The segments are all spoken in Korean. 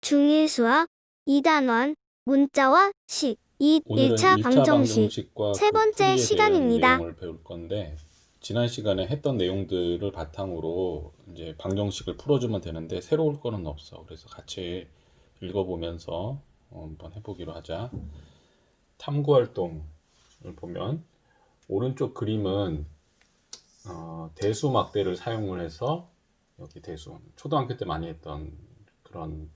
중일수학 2단원 문자와 식 오늘은 1차 1차 방정식 방정식과 세 그 번째 풀이에 대한 시간입니다. 내용을 배울 건데, 지난 시간에 했던 내용들을 바탕으로 이제 방정식을 풀어주면 되는데 새로울 거는 없어. 그래서 같이 읽어보면서 한번 해보기로 하자. 탐구 활동을 보면 오른쪽 그림은 대수 막대를 사용을 해서, 여기 대수 초등학교 때 많이 했던 그런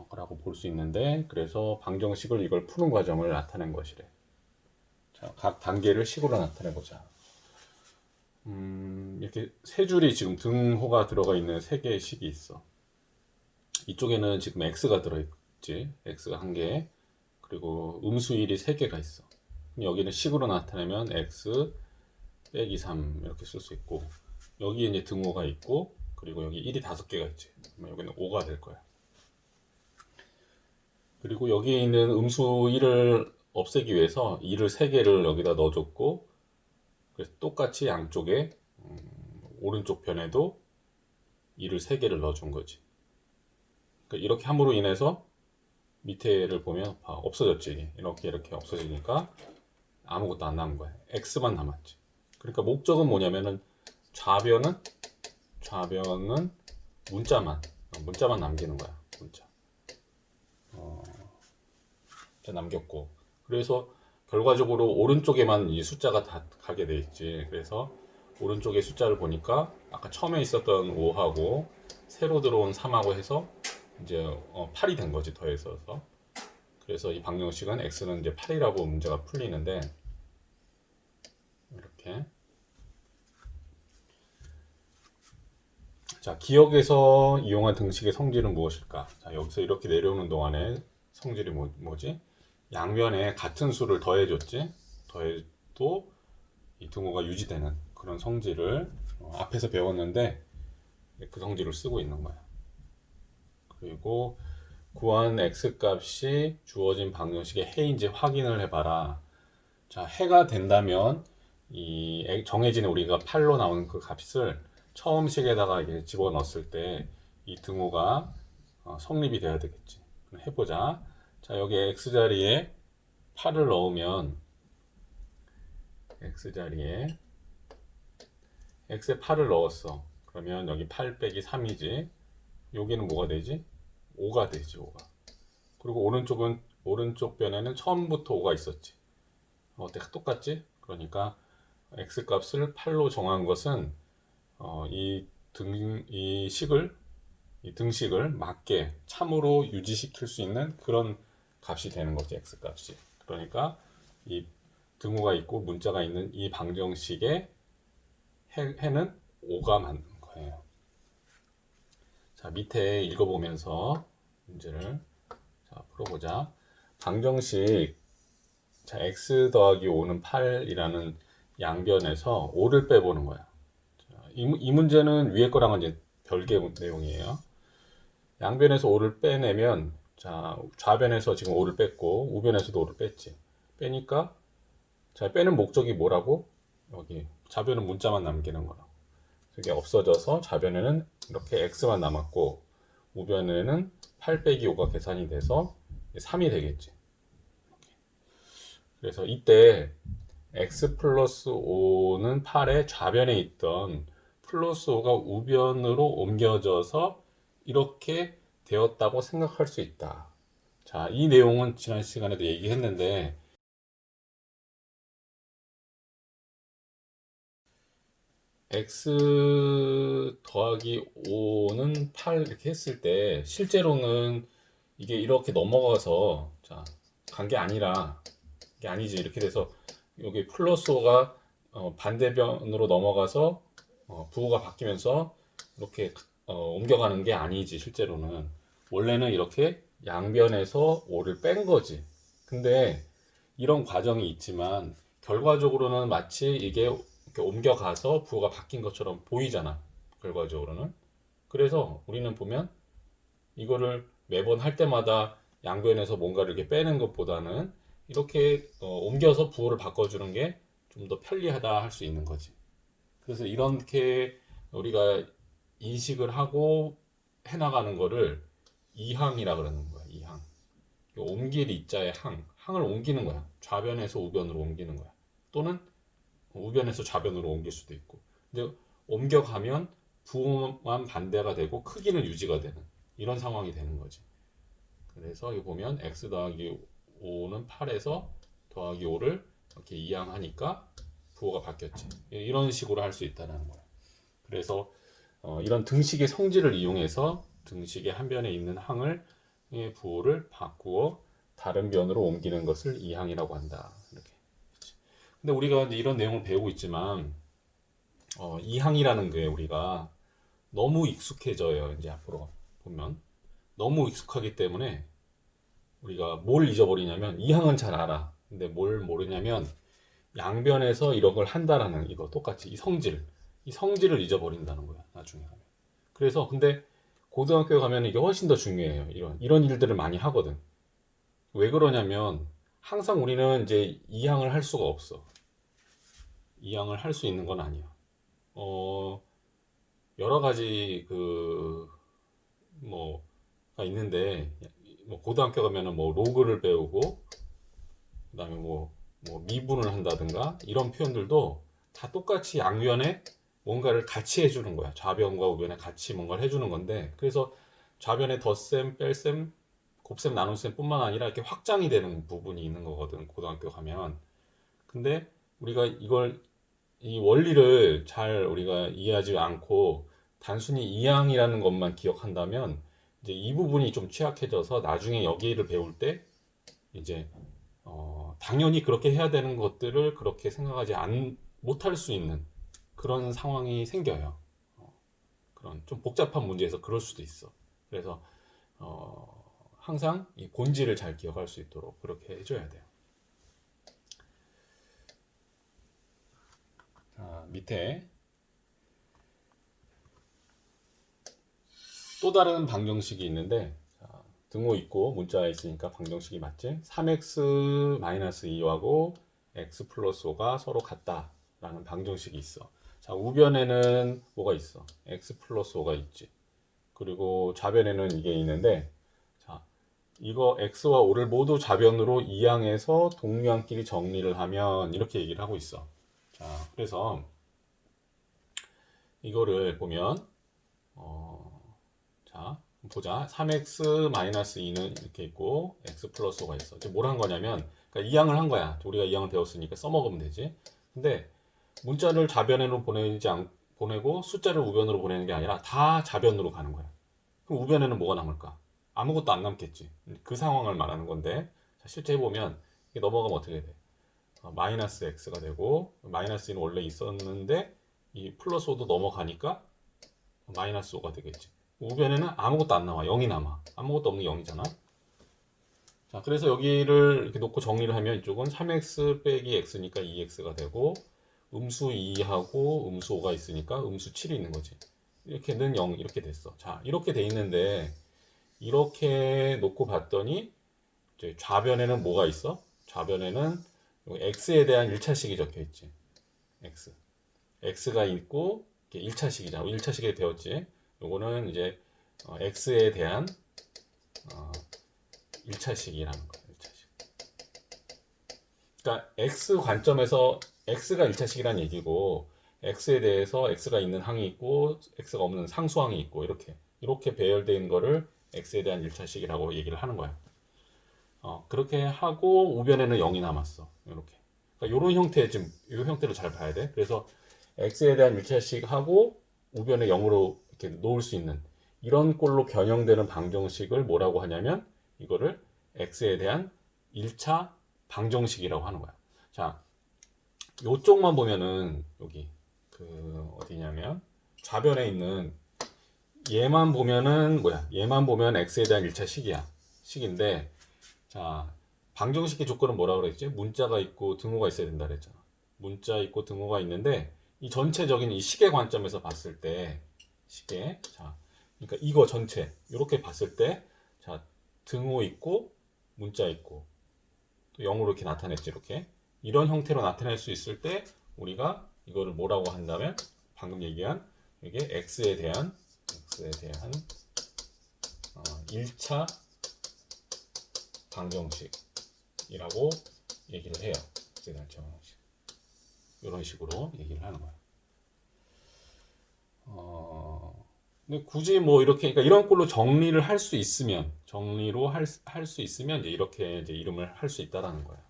거라고 볼 수 있는데, 그래서 방정식을 이걸 푸는 과정을 나타낸 것이래. 자, 각 단계를 식으로 나타내 보자. 이렇게 세 줄이 지금 등호가 들어가 있는 세 개의 식이 있어. 이쪽에는 지금 x가 들어있지. x가 한 개, 그리고 음수 1이 세 개가 있어. 여기는 식으로 나타내면 x 빼기 3 이렇게 쓸 수 있고, 여기에 이제 등호가 있고, 그리고 여기 1이 다섯 개가 있지. 그러면 여기는 5가 될 거야. 그리고 여기에 있는 음수 1을 없애기 위해서 2를 3개를 여기다 넣어줬고, 그래서 똑같이 양쪽에 오른쪽 편에도 2를 3개를 넣어준 거지. 그러니까 이렇게 함으로 인해서 밑에를 보면 없어졌지. 이렇게 없어지니까 아무것도 안 남은 거야. x만 남았지. 그러니까 목적은 뭐냐면은 좌변은 문자만 남기는 거야. 문자. 남겼고, 그래서 결과적으로 오른쪽에만 이 숫자가 다 가게 돼 있지. 그래서 오른쪽에 숫자를 보니까 아까 처음에 있었던 5하고 새로 들어온 3하고 해서 이제 8이 된 거지, 더해서. 그래서 이 방정식은 x는 이제 8이라고 문제가 풀리는데, 이렇게. 자, 기억에서 이용한 등식의 성질은 무엇일까? 자, 여기서 이렇게 내려오는 동안에 성질이 뭐지? 양면에 같은 수를 더해줬지. 더해도 이 등호가 유지되는 그런 성질을 앞에서 배웠는데, 그 성질을 쓰고 있는 거야. 그리고 구한 x 값이 주어진 방정식의 해인지 확인을 해봐라. 자, 해가 된다면 이 정해진 우리가 8로 나오는 그 값을 처음 식에다가 이렇게 집어넣었을 때 이 등호가 성립이 돼야 되겠지. 해보자. 자, 여기 x자리에 8을 넣으면, x자리에 x에 8을 넣었어. 그러면 여기 8 빼기 3이지. 여기는 뭐가 되지? 5가 되지, 5가. 그리고 오른쪽 변에는 처음부터 5가 있었지. 똑같지? 그러니까 x 값을 8로 정한 것은 이 등식을 맞게 참으로 유지시킬 수 있는 그런 값이 되는 거지, x 값이. 그러니까 이 등호가 있고 문자가 있는 이 방정식의 해는 5가 맞는 거예요. 자, 밑에 읽어보면서 문제를 풀어보자. 방정식, 자, x 더하기 5는 8이라는 양변에서 5를 빼보는 거야. 자, 이 문제는 위에 거랑은 이제 별개 내용이에요. 양변에서 5를 빼내면, 자, 좌변에서 지금 5를 뺐고 우변에서도 5를 뺐지. 빼니까, 자, 빼는 목적이 뭐라고? 여기 좌변은 문자만 남기는 거라고. 이게 없어져서 좌변에는 이렇게 x만 남았고 우변에는 8 빼기 5가 계산이 돼서 3이 되겠지. 그래서 이때 x 플러스 5는 8의 좌변에 있던 플러스 5가 우변으로 옮겨져서 이렇게 되었다고 생각할 수 있다. 자, 이 내용은 지난 시간에도 얘기했는데, x 더하기 5는 8 이렇게 했을 때 실제로는 이게 이렇게 넘어가서, 자, 간 게 아니라, 이게 아니지. 이렇게 돼서 여기 플러스 5가 반대변으로 넘어가서 부호가 바뀌면서 이렇게 옮겨가는 게 아니지. 실제로는 원래는 이렇게 양변에서 5를 뺀 거지. 근데 이런 과정이 있지만 결과적으로는 마치 이게 이렇게 옮겨가서 부호가 바뀐 것처럼 보이잖아, 결과적으로는. 그래서 우리는 보면 이거를 매번 할 때마다 양변에서 뭔가를 이렇게 빼는 것보다는 이렇게 옮겨서 부호를 바꿔주는 게 좀 더 편리하다 할 수 있는 거지. 그래서 이렇게 우리가 인식을 하고 해나가는 거를 이항이라 그러는 거야. 이항. 옮길 이자의 항을 옮기는 거야. 좌변에서 우변으로 옮기는 거야. 또는 우변에서 좌변으로 옮길 수도 있고. 근데 옮겨가면 부호만 반대가 되고 크기는 유지가 되는 이런 상황이 되는 거지. 그래서 여기 보면 x 더하기 5는 8에서 더하기 5를 이렇게 이항하니까 부호가 바뀌었지. 이런 식으로 할 수 있다는 거야. 그래서 이런 등식의 성질을 이용해서 등식의 한 변에 있는 항을 부호를 바꾸어 다른 변으로 옮기는 것을 이항이라고 한다. 이렇게. 근데 우리가 이제 이런 내용을 배우고 있지만 이항이라는 게 우리가 너무 익숙해져요. 이제 앞으로 보면 너무 익숙하기 때문에 우리가 뭘 잊어버리냐면 이항은 잘 알아. 근데 뭘 모르냐면 양변에서 이런 걸 한다라는 이거 똑같이 이 성질을 잊어버린다는 거야. 나중에 가면. 그래서 근데 고등학교에 가면 이게 훨씬 더 중요해요. 이런 일들을 많이 하거든. 왜 그러냐면 항상 우리는 이제 이항을 할 수가 없어. 이항을 할 수 있는 건 아니야. 여러 가지 뭐가 있는데 뭐 고등학교 가면은 뭐 로그를 배우고 그다음에 뭐 미분을 한다든가 이런 표현들도 다 똑같이 양변에 뭔가를 같이 해주는 거야. 좌변과 우변에 같이 뭔가를 해주는 건데 그래서 좌변에 덧셈, 뺄셈, 곱셈, 나눗셈 뿐만 아니라 이렇게 확장이 되는 부분이 있는 거거든. 고등학교 가면. 근데 우리가 이 원리를 잘 우리가 이해하지 않고 단순히 이항이라는 것만 기억한다면 이제 이 부분이 좀 취약해져서 나중에 여기를 배울 때 이제 당연히 그렇게 해야 되는 것들을 그렇게 생각하지 못할 수 있는 그런 상황이 생겨요. 그런 좀 복잡한 문제에서 그럴 수도 있어. 그래서 항상 이 본질을 잘 기억할 수 있도록 그렇게 해줘야 돼요. 밑에 또 다른 방정식이 있는데 등호 있고 문자가 있으니까 방정식이 맞지? 3x-2하고 x 플러스 5가 서로 같다라는 방정식이 있어. 자, 우변에는 뭐가 있어? x 플러스 5가 있지. 그리고 좌변에는 이게 있는데 자, 이거 x와 5를 모두 좌변으로 이항해서 동류항끼리 정리를 하면 이렇게 얘기를 하고 있어. 자, 그래서 이거를 보면 자, 보자. 3x-2는 이렇게 있고 x 플러스 5가 있어. 지금 뭘 한 거냐면 그러니까 이항을 한 거야. 우리가 이항을 배웠으니까 써먹으면 되지. 근데 문자를 좌변으로 보내고 숫자를 우변으로 보내는 게 아니라 다 좌변으로 가는 거야. 그럼 우변에는 뭐가 남을까? 아무것도 안 남겠지. 그 상황을 말하는 건데 자, 실제 해보면 이게 넘어가면 어떻게 돼? 마이너스 x가 되고 마이너스 2는 원래 있었는데 이 플러스 5도 넘어가니까 마이너스 5가 되겠지. 우변에는 아무것도 안 나와. 0이 남아. 아무것도 없는 게 0이잖아. 자, 그래서 여기를 이렇게 놓고 정리를 하면 이쪽은 3x 빼기 x니까 2x가 되고 음수 2하고 음수 5가 있으니까 음수 7이 있는 거지. 이렇게는 0 이렇게 됐어. 자, 이렇게 돼 있는데 이렇게 놓고 봤더니 이제 좌변에는 뭐가 있어? 좌변에는 x에 대한 1차식이 적혀 있지. x가 있고 1차식이잖아. 1차식에 배웠지. 요거는 이제 x에 대한 1차식이라는 거예요. 1차식. 그러니까 x 관점에서 x가 1차식이라는 얘기고 x에 대해서 x가 있는 항이 있고 x가 없는 상수항이 있고 이렇게 배열되어 있는 거를 x에 대한 1차식이라고 얘기를 하는 거야. 그렇게 하고 우변에는 0이 남았어. 이렇게. 그러니까 이런 형태 지금 이 형태를 잘 봐야 돼. 그래서 x에 대한 1차식 하고 우변에 0으로 이렇게 놓을 수 있는 이런 꼴로 변형되는 방정식을 뭐라고 하냐면 이거를 x에 대한 1차 방정식이라고 하는 거야. 자, 요쪽만 보면은 여기 어디냐면 좌변에 있는 얘만 보면은 뭐야? 얘만 보면 x에 대한 1차 식인데 자, 방정식의 조건은 뭐라 그랬지? 문자가 있고 등호가 있어야 된다 그랬잖아. 문자 있고 등호가 있는데 이 전체적인 이 식의 관점에서 봤을 때 자, 그러니까 이거 전체 이렇게 봤을 때 자, 등호 있고 문자 있고 또 0으로 이렇게 나타냈지. 이렇게 이런 형태로 나타낼 수 있을 때 우리가 이거를 뭐라고 한다면 방금 얘기한 이게 x에 대한 1차 방정식이라고 얘기를 해요. x에 대한 1차 방정식. 이런 식으로 얘기를 하는 거예요. 근데 굳이 뭐 이렇게, 그러니까 이런 꼴로 정리를 할 수 있으면, 이제 이렇게 이제 이름을 할 수 있다라는 거예요.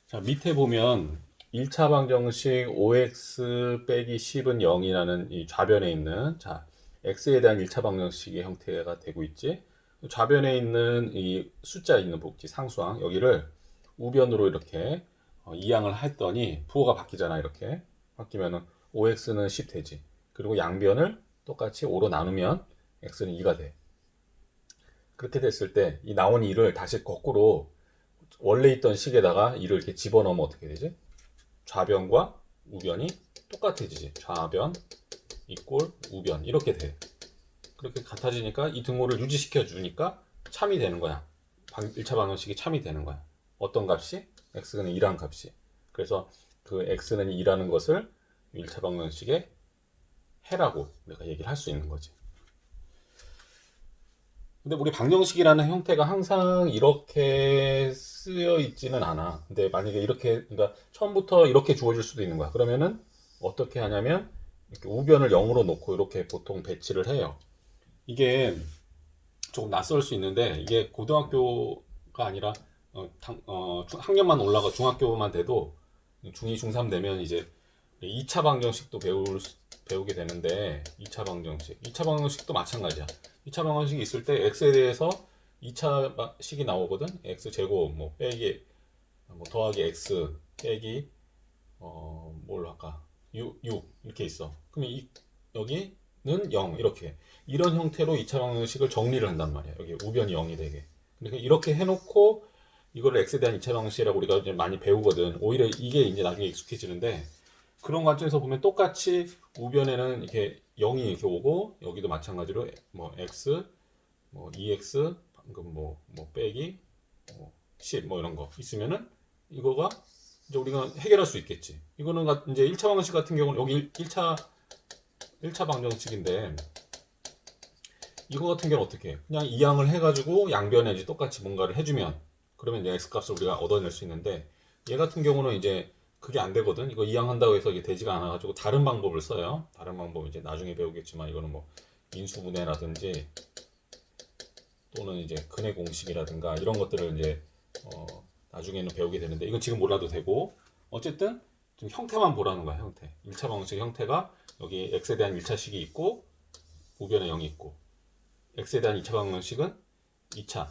자, 밑에 보면 1차 방정식 5x 빼기 10은 0이라는 이 좌변에 있는, 자, x에 대한 1차 방정식의 형태가 되고 있지. 좌변에 있는 이 숫자 있는 복지 상수항, 여기를 우변으로 이렇게 이항을 했더니 부호가 바뀌잖아. 이렇게 바뀌면은 5x는 10 되지. 그리고 양변을 똑같이 5로 나누면 x는 2가 돼. 그렇게 됐을 때 이 나온 2를 다시 거꾸로 원래 있던 식에다가 2를 이렇게 집어넣으면 어떻게 되지? 좌변과 우변이 똑같아지지. 좌변 이꼴 우변 이렇게 돼. 그렇게 같아지니까 이 등호를 유지시켜 주니까 참이 되는 거야. 1차 방정식이 참이 되는 거야. 어떤 값이? x는 2라는 값이. 그래서 그 x는 2라는 것을 1차 방정식의 해라고 내가 얘기를 할 수 있는 거지. 근데 우리 방정식이라는 형태가 항상 이렇게 쓰여 있지는 않아. 근데 만약에 이렇게, 그러니까 처음부터 이렇게 주어질 수도 있는 거야. 그러면은 어떻게 하냐면 이렇게 우변을 0으로 놓고 이렇게 보통 배치를 해요. 이게 조금 낯설 수 있는데 이게 고등학교가 아니라 학년만 올라가 중학교만 돼도 중2, 중3 되면 이제 2차 방정식도 배우게 되는데 2차 방정식도 마찬가지야. 2차 방정식이 있을 때 x에 대해서 2차 식이 나오거든. x 제곱 뭐 빼기 뭐 더하기 x 빼기 뭘로 할까? 6 이렇게 있어. 그럼 여기는 0 이렇게 이런 형태로 2차 방정식을 정리를 한단 말이야. 여기 우변이 0이 되게. 그러니까 이렇게 해놓고 이거를 x에 대한 2차 방정식이라고 우리가 이제 많이 배우거든. 오히려 이게 이제 나중에 익숙해지는데 그런 관점에서 보면 똑같이 우변에는 이렇게 0이 이렇게 오고 여기도 마찬가지로 뭐 x 뭐 2x 방금 뭐 빼기 10 뭐 이런 거 있으면은 이거가 이제 우리가 해결할 수 있겠지. 이거는 이제 1차 방정식 같은 경우는 여기 1차 방정식인데 이거 같은 경우는 어떻게 해? 그냥 이항을 해가지고 양변에 이제 똑같이 뭔가를 해주면 그러면 이제 x 값을 우리가 얻어낼 수 있는데 얘 같은 경우는 이제 그게 안 되거든. 이거 이항한다고 해서 이게 되지가 않아가지고 다른 방법을 써요. 다른 방법 이제 나중에 배우겠지만 이거는 뭐 인수분해라든지 또는 이제 근해 공식이라든가 이런 것들을 이제 나중에는 배우게 되는데 이건 지금 몰라도 되고 어쨌든 좀 형태만 보라는 거야. 형태. 1차 방정식 형태가 여기 x에 대한 1차식이 있고 우변에 0이 있고 x에 대한 2차 방정식은 2차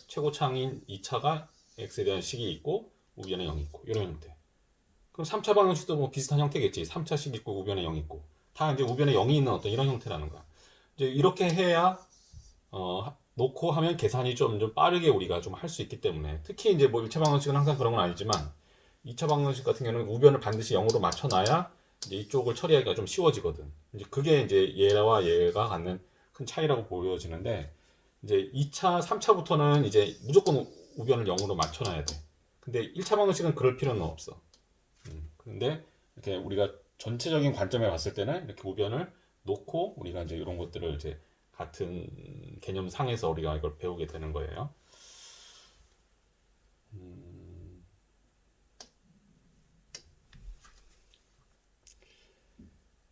최고차항인 2차가 x에 대한 식이 있고 우변에 0이 있고 이런 형태. 그럼 3차 방정식도 뭐 비슷한 형태겠지. 3차식 있고 우변에 0 있고 다 이제 우변에 0이 있는 어떤 이런 형태라는 거야. 이제 이렇게 해야 놓고 하면 계산이 좀 빠르게 우리가 좀 할 수 있기 때문에 특히 이제 뭐 1차 방정식은 항상 그런 건 아니지만 2차 방정식 같은 경우는 우변을 반드시 0으로 맞춰놔야 이제 이쪽을 처리하기가 좀 쉬워지거든. 이제 그게 이제 얘와 얘가 갖는 큰 차이라고 보여지는데 이제 2차, 3차부터는 이제 무조건 우변을 0으로 맞춰놔야 돼. 근데 1차 방정식은 그럴 필요는 없어. 근데 이렇게 우리가 전체적인 관점에 봤을 때는 이렇게 우변을 놓고 우리가 이제 이런 것들을 이제 같은 개념상에서 우리가 이걸 배우게 되는 거예요.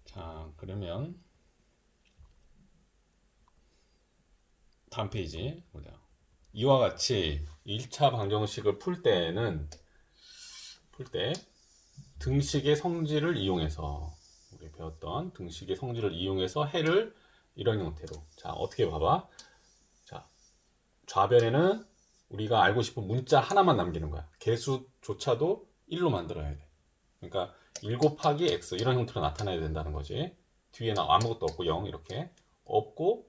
자, 그러면 다음 페이지 보자. 이와 같이 1차 방정식을 풀 때 등식의 성질을 이용해서 우리 배웠던 등식의 성질을 이용해서 해를 이런 형태로 자 어떻게 봐봐. 자 좌변에는 우리가 알고 싶은 문자 하나만 남기는 거야. 개수조차도 1로 만들어야 돼. 그러니까 1 곱하기 x 이런 형태로 나타나야 된다는 거지. 뒤에는 아무것도 없고 0 이렇게 없고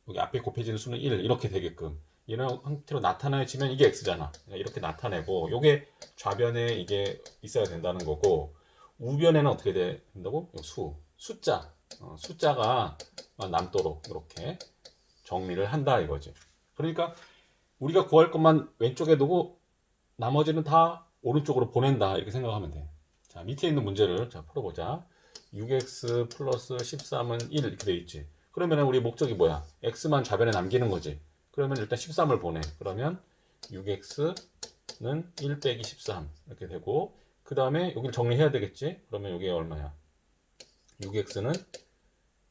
여기 앞에 곱해지는 수는 1 이렇게 되게끔 이런 형태로 나타나지면 이게 x잖아. 이렇게 나타내고 요게 좌변에 이게 있어야 된다는 거고 우변에는 어떻게 된다고? 숫자가 남도록 이렇게 정리를 한다 이거지. 그러니까 우리가 구할 것만 왼쪽에 두고 나머지는 다 오른쪽으로 보낸다 이렇게 생각하면 돼. 자 밑에 있는 문제를 자 풀어보자. 6x 플러스 13은 1 이렇게 돼 있지. 그러면 우리 목적이 뭐야? x만 좌변에 남기는 거지. 그러면 일단 13을 보내. 그러면 6x는 1 빼기 13 이렇게 되고, 그 다음에 여기를 정리해야 되겠지? 그러면 이게 얼마야? 6x는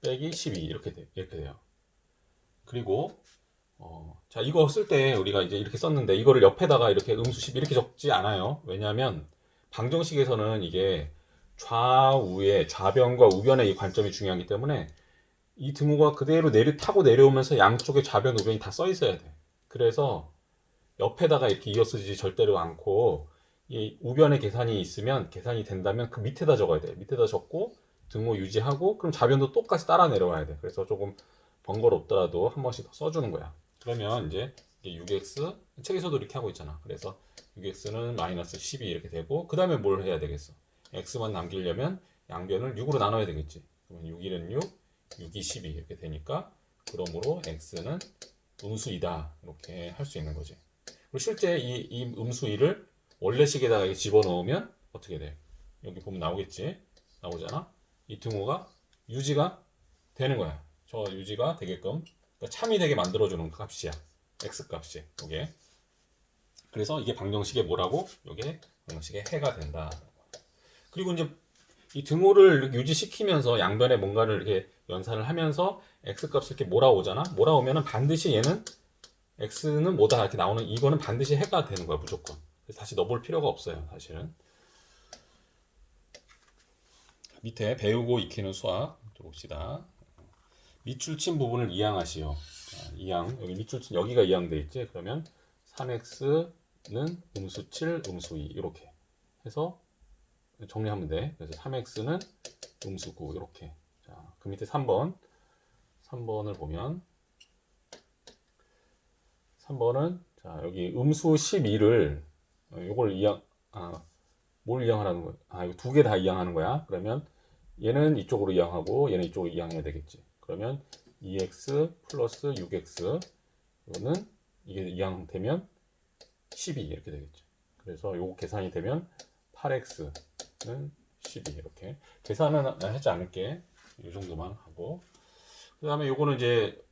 빼기 12 이렇게 돼요. 그리고 자, 이거 쓸 때 우리가 이제 이렇게 썼는데 이거를 옆에다가 이렇게 음수 10 이렇게 적지 않아요. 왜냐하면 방정식에서는 이게 좌우의 좌변과 우변의 이 관점이 중요하기 때문에 이 등호가 그대로 타고 내려오면서 양쪽에 좌변, 우변이 다 써 있어야 돼. 그래서 옆에다가 이렇게 이어쓰지 절대로 않고 이 우변의 계산이 된다면 그 밑에다 적어야 돼. 밑에다 적고 등호 유지하고 그럼 좌변도 똑같이 따라 내려와야 돼. 그래서 조금 번거롭더라도 한 번씩 더 써주는 거야. 그러면 이제 6x 책에서도 이렇게 하고 있잖아. 그래서 6x는 마이너스 12 이렇게 되고 그 다음에 뭘 해야 되겠어? x만 남기려면 양변을 6으로 나눠야 되겠지. 그러면 6, 1은 6, 6, 2, 12 이렇게 되니까 그러므로 x는 음수2다 이렇게 할 수 있는 거지. 그리고 실제 이 음수2를 원래식에다가 이렇게 집어넣으면 어떻게 돼? 여기 보면 나오겠지? 나오잖아? 이 등호가 유지가 되는 거야. 저 유지가 되게끔 그러니까 참이 되게 만들어주는 값이야. x 값이 이게. 그래서 이게 방정식의 뭐라고? 이게 방정식의 해가 된다. 그리고 이제 이 등호를 유지시키면서 양변에 뭔가를 이렇게 연산을 하면서 x 값을 이렇게 몰아오잖아. 몰아오면은 반드시 얘는 x는 뭐다 이렇게 나오는 이거는 반드시 해가 되는 거야 무조건. 그래서 다시 넣어볼 필요가 없어요 사실은. 밑에 배우고 익히는 수학 들어봅시다. 밑줄친 부분을 이항하시오. 이항 여기 밑줄친 여기가 이항돼 있지. 그러면 3x는 음수 7, 음수 2 이렇게 해서 정리하면 돼. 그래서 3x는 음수 9 이렇게. 자, 그 밑에 3번을 보면 3번은 자 여기 음수 12를 요걸 뭘 이항하라는 거야? 이거 두 개 다 이항하는 거야. 그러면 얘는 이쪽으로 이항하고 얘는 이쪽으로 이항해야 되겠지. 그러면 2x 플러스 6x 이거는 이게 이항되면 12 이렇게 되겠죠. 그래서 요거 계산이 되면 8x는 12 이렇게. 계산은 하지 않을게. 이 정도만 하고. 그 다음에 요거는 이제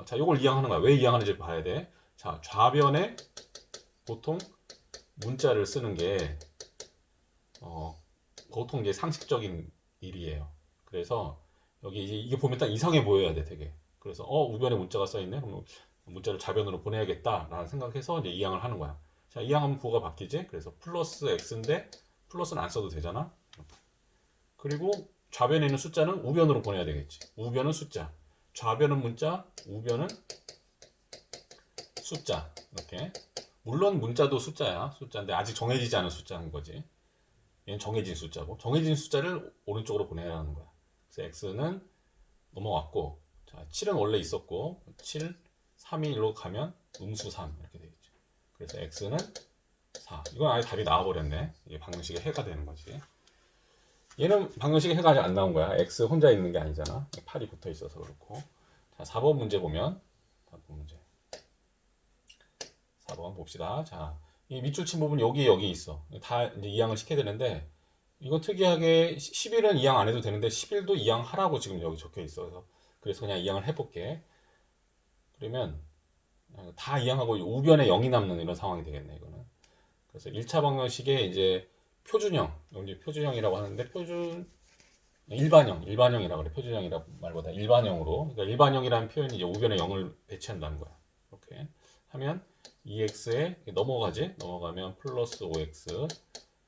자 요걸 이항하는 거야. 왜 이항하는지 봐야 돼. 자 좌변에 보통 문자를 쓰는 게 보통 이제 상식적인 일이에요. 그래서 여기 이게 보면 딱 이상해 보여야 돼 되게. 그래서 우변에 문자가 써 있네. 그럼 문자를 좌변으로 보내야겠다라는 생각해서 이제 이항을 하는 거야. 자 이항하면 부호가 바뀌지. 그래서 플러스 x인데 플러스는 안 써도 되잖아. 그리고 좌변에 있는 숫자는 우변으로 보내야 되겠지. 우변은 숫자, 좌변은 문자, 우변은 숫자 이렇게. 물론 문자도 숫자인데 아직 정해지지 않은 숫자인 거지. 얘는 정해진 숫자고 정해진 숫자를 오른쪽으로 보내야 하는 거야. 그래서 x는 넘어왔고 자 7은 원래 있었고 7, 3이 1로 가면 음수 3 이렇게 되겠죠. 그래서 x는 4. 이건 아예 답이 나와버렸네. 이게 방정식의 해가 되는 거지. 얘는 방정식의 해가 아직 안 나온 거야. x 혼자 있는 게 아니잖아. 8이 붙어 있어서 그렇고. 자 4번 문제 보면 4번 문제 4번 봅시다. 자, 이 밑줄 친 부분 여기 있어. 다 이제 이항을 시켜야 되는데 이거 특이하게 11은 이항 안 해도 되는데 11도 이항 하라고 지금 여기 적혀 있어. 그래서 그냥 이항을 해볼게. 그러면 다 이항하고 우변에 0이 남는 이런 상황이 되겠네 이거는. 그래서 1차 방정식에 이제 표준형, 여기 표준형이라고 하는데 일반형이라고 그래. 표준형이라고 말보다 일반형으로. 그러니까 일반형이라는 표현이 이제 우변에 0을 배치한다는 거야. 이렇게 하면 2x에 넘어가면 플러스 5x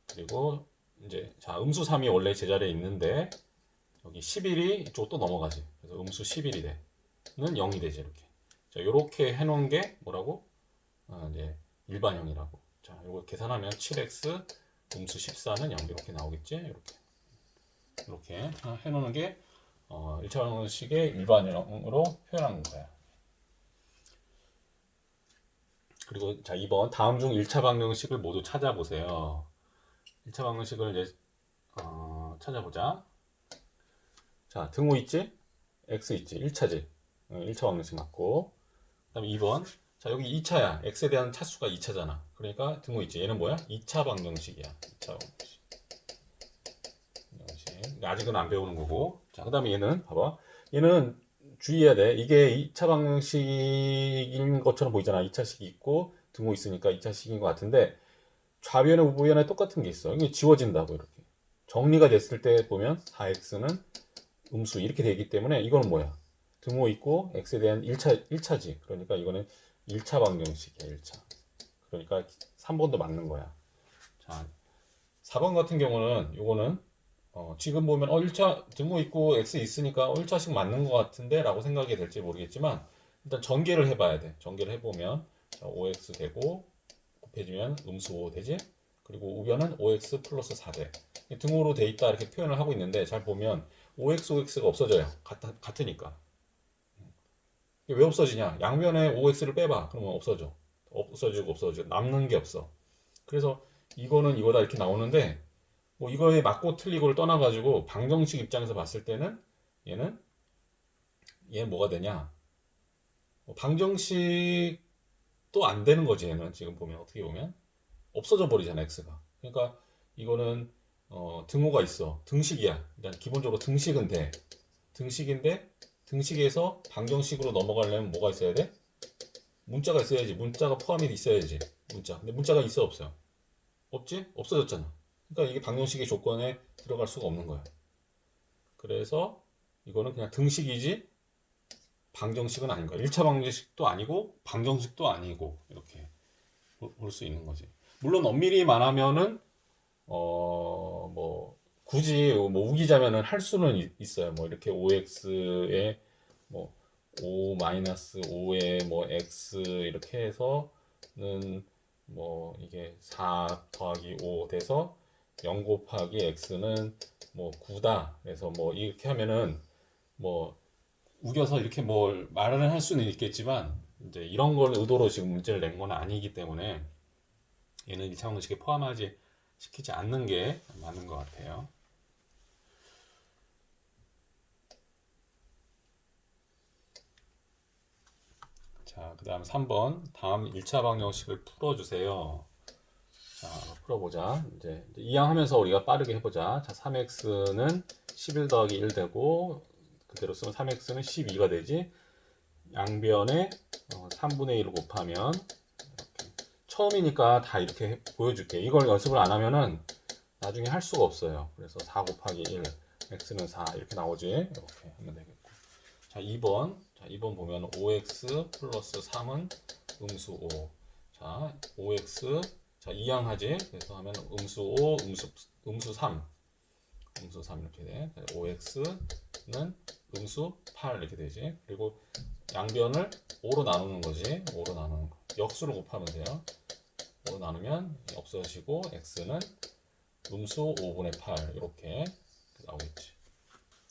그리고 이제 자 음수 3이 원래 제자리에 있는데 여기 11이 이쪽 또 넘어가지. 그래서 음수 11이 는 0이 되지 이렇게. 자 이렇게 해놓은 게 뭐라고? 이제 일반형이라고. 자 이거 계산하면 7x 음수 14는 0 이렇게 나오겠지. 이렇게 해놓는 게 1차 방정식의 일반형으로 표현한 거야. 그리고 자 2번 다음 중 1차 방정식을 모두 찾아보세요. 1차 방정식을 이제 찾아보자. 자 등호 있지? x 있지? 1차지. 1차 방정식 맞고. 그 다음에 2번 자 여기 2차야. x에 대한 차수가 2차잖아. 그러니까 등호 있지? 얘는 뭐야? 2차 방정식이야. 2차 방정식. 그러니까 아직은 안 배우는 거고. 자 그 다음에 얘는 봐봐. 얘는 주의해야 돼. 이게 2차 방정식인 것처럼 보이잖아. 2차식이 있고 등호 있으니까 2차식인 것 같은데 좌변에 우변에 똑같은 게 있어. 이게 지워진다고 이렇게. 정리가 됐을 때 보면 4x는 음수 이렇게 되기 때문에 이거는 뭐야? 등호 있고 x에 대한 1차지. 그러니까 이거는 1차 방정식이야. 1차. 그러니까 3번도 맞는 거야. 자, 4번 같은 경우는 요거는 지금 보면 1차 등호 있고 x 있으니까 1차식 맞는 것 같은데 라고 생각이 될지 모르겠지만 일단 전개를 해봐야 돼. 전개를 해보면 자, 5x 되고 곱해지면 음수 5 되지? 그리고 우변은 5x 플러스 4돼. 등호로 돼 있다 이렇게 표현을 하고 있는데 잘 보면 5x, 5x가 없어져요. 같으니까. 왜 없어지냐? 양변에 5x를 빼봐. 그러면 없어져. 없어지고 없어지고 남는 게 없어. 그래서 이거는 이거다 이렇게 나오는데 뭐 이거에 맞고 틀리고를 떠나가지고 방정식 입장에서 봤을 때는 얘는 얘 뭐가 되냐? 방정식도 안 되는 거지 얘는 지금 보면 어떻게 보면 없어져 버리잖아 x가. 그러니까 이거는 등호가 있어. 등식이야. 일단 기본적으로 등식은 돼. 등식인데 등식에서 방정식으로 넘어가려면 뭐가 있어야 돼? 문자가 있어야지. 문자가 포함이 있어야지. 문자. 근데 문자가 있어 없어요? 없지? 없어졌잖아. 그러니까 이게 방정식의 조건에 들어갈 수가 없는 거야. 그래서 이거는 그냥 등식이지 방정식은 아닌 거야. 1차 방정식도 아니고 방정식도 아니고 이렇게 볼 수 있는 거지. 물론 엄밀히 말하면은 뭐 굳이 뭐 우기자면은 할 수는 있어요. 뭐 이렇게 5x에 뭐 5-5에 뭐 x 이렇게 해서는 뭐 이게 4 더하기 5 돼서 0 곱하기 x는 뭐 9다. 그래서 뭐 이렇게 하면은 뭐 우겨서 이렇게 뭘 말을 할 수는 있겠지만 이제 이런 걸 의도로 지금 문제를 낸 건 아니기 때문에 얘는 1차 방정식에 포함하지 시키지 않는 게 맞는 것 같아요. 자, 그 다음 3번. 다음 1차 방정식을 풀어주세요. 자, 풀어보자. 이제 이항하면서 우리가 빠르게 해보자. 자, 3x는 11 더하기 1 되고, 그대로 쓰면 3x는 12가 되지. 양변에 3분의 1을 곱하면, 이렇게. 처음이니까 다 이렇게 보여줄게. 이걸 연습을 안 하면은 나중에 할 수가 없어요. 그래서 4 곱하기 1, x는 4 이렇게 나오지. 이렇게 하면 되겠고. 자, 2번. 자, 2번 보면 5x 플러스 3은 음수 5. 자, 5x 자, 이항하지. 그래서 하면 음수 5, 음수 3. 음수 3 이렇게 돼. 5x는 음수 8 이렇게 되지. 그리고 양변을 5로 나누는 거지. 5로 나누는 거. 역수를 곱하면 돼요. 5로 나누면 없어지고 x는 음수 5분의 8 이렇게 나오겠지.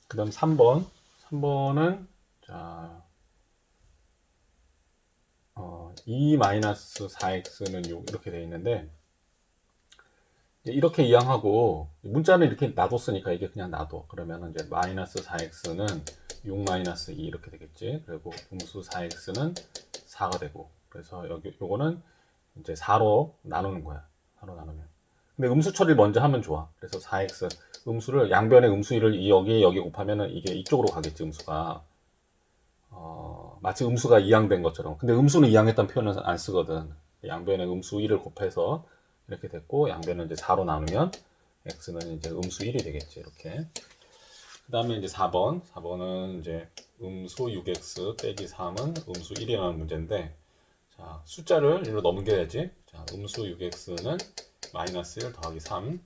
그 다음 3번. 3번은 자 2-4x는 이렇게 되어 있는데 이렇게 이항하고 문자는 이렇게 놔뒀으니까 이게 그냥 놔둬. 그러면 이제 마이너스 4x는 6-2 이렇게 되겠지. 그리고 음수 4x는 4가 되고 그래서 요거는 이제 4로 나누는 거야. 4로 나누면. 근데 음수 처리를 먼저 하면 좋아. 그래서 4x 음수를 양변의 음수 1을 여기 곱하면은 이게 이쪽으로 가겠지 음수가. 마치 음수가 이항된 것처럼. 근데 음수는 이항했다는 표현은 안 쓰거든. 양변에 음수 1을 곱해서 이렇게 됐고, 양변을 이제 4로 나누면 x는 이제 음수 1이 되겠지. 이렇게. 그 다음에 이제 4번. 4번은 이제 음수 6x 빼기 3은 음수 1이라는 문제인데, 자, 숫자를 1로 넘겨야지. 자, 음수 6x는 마이너스 1 더하기 3.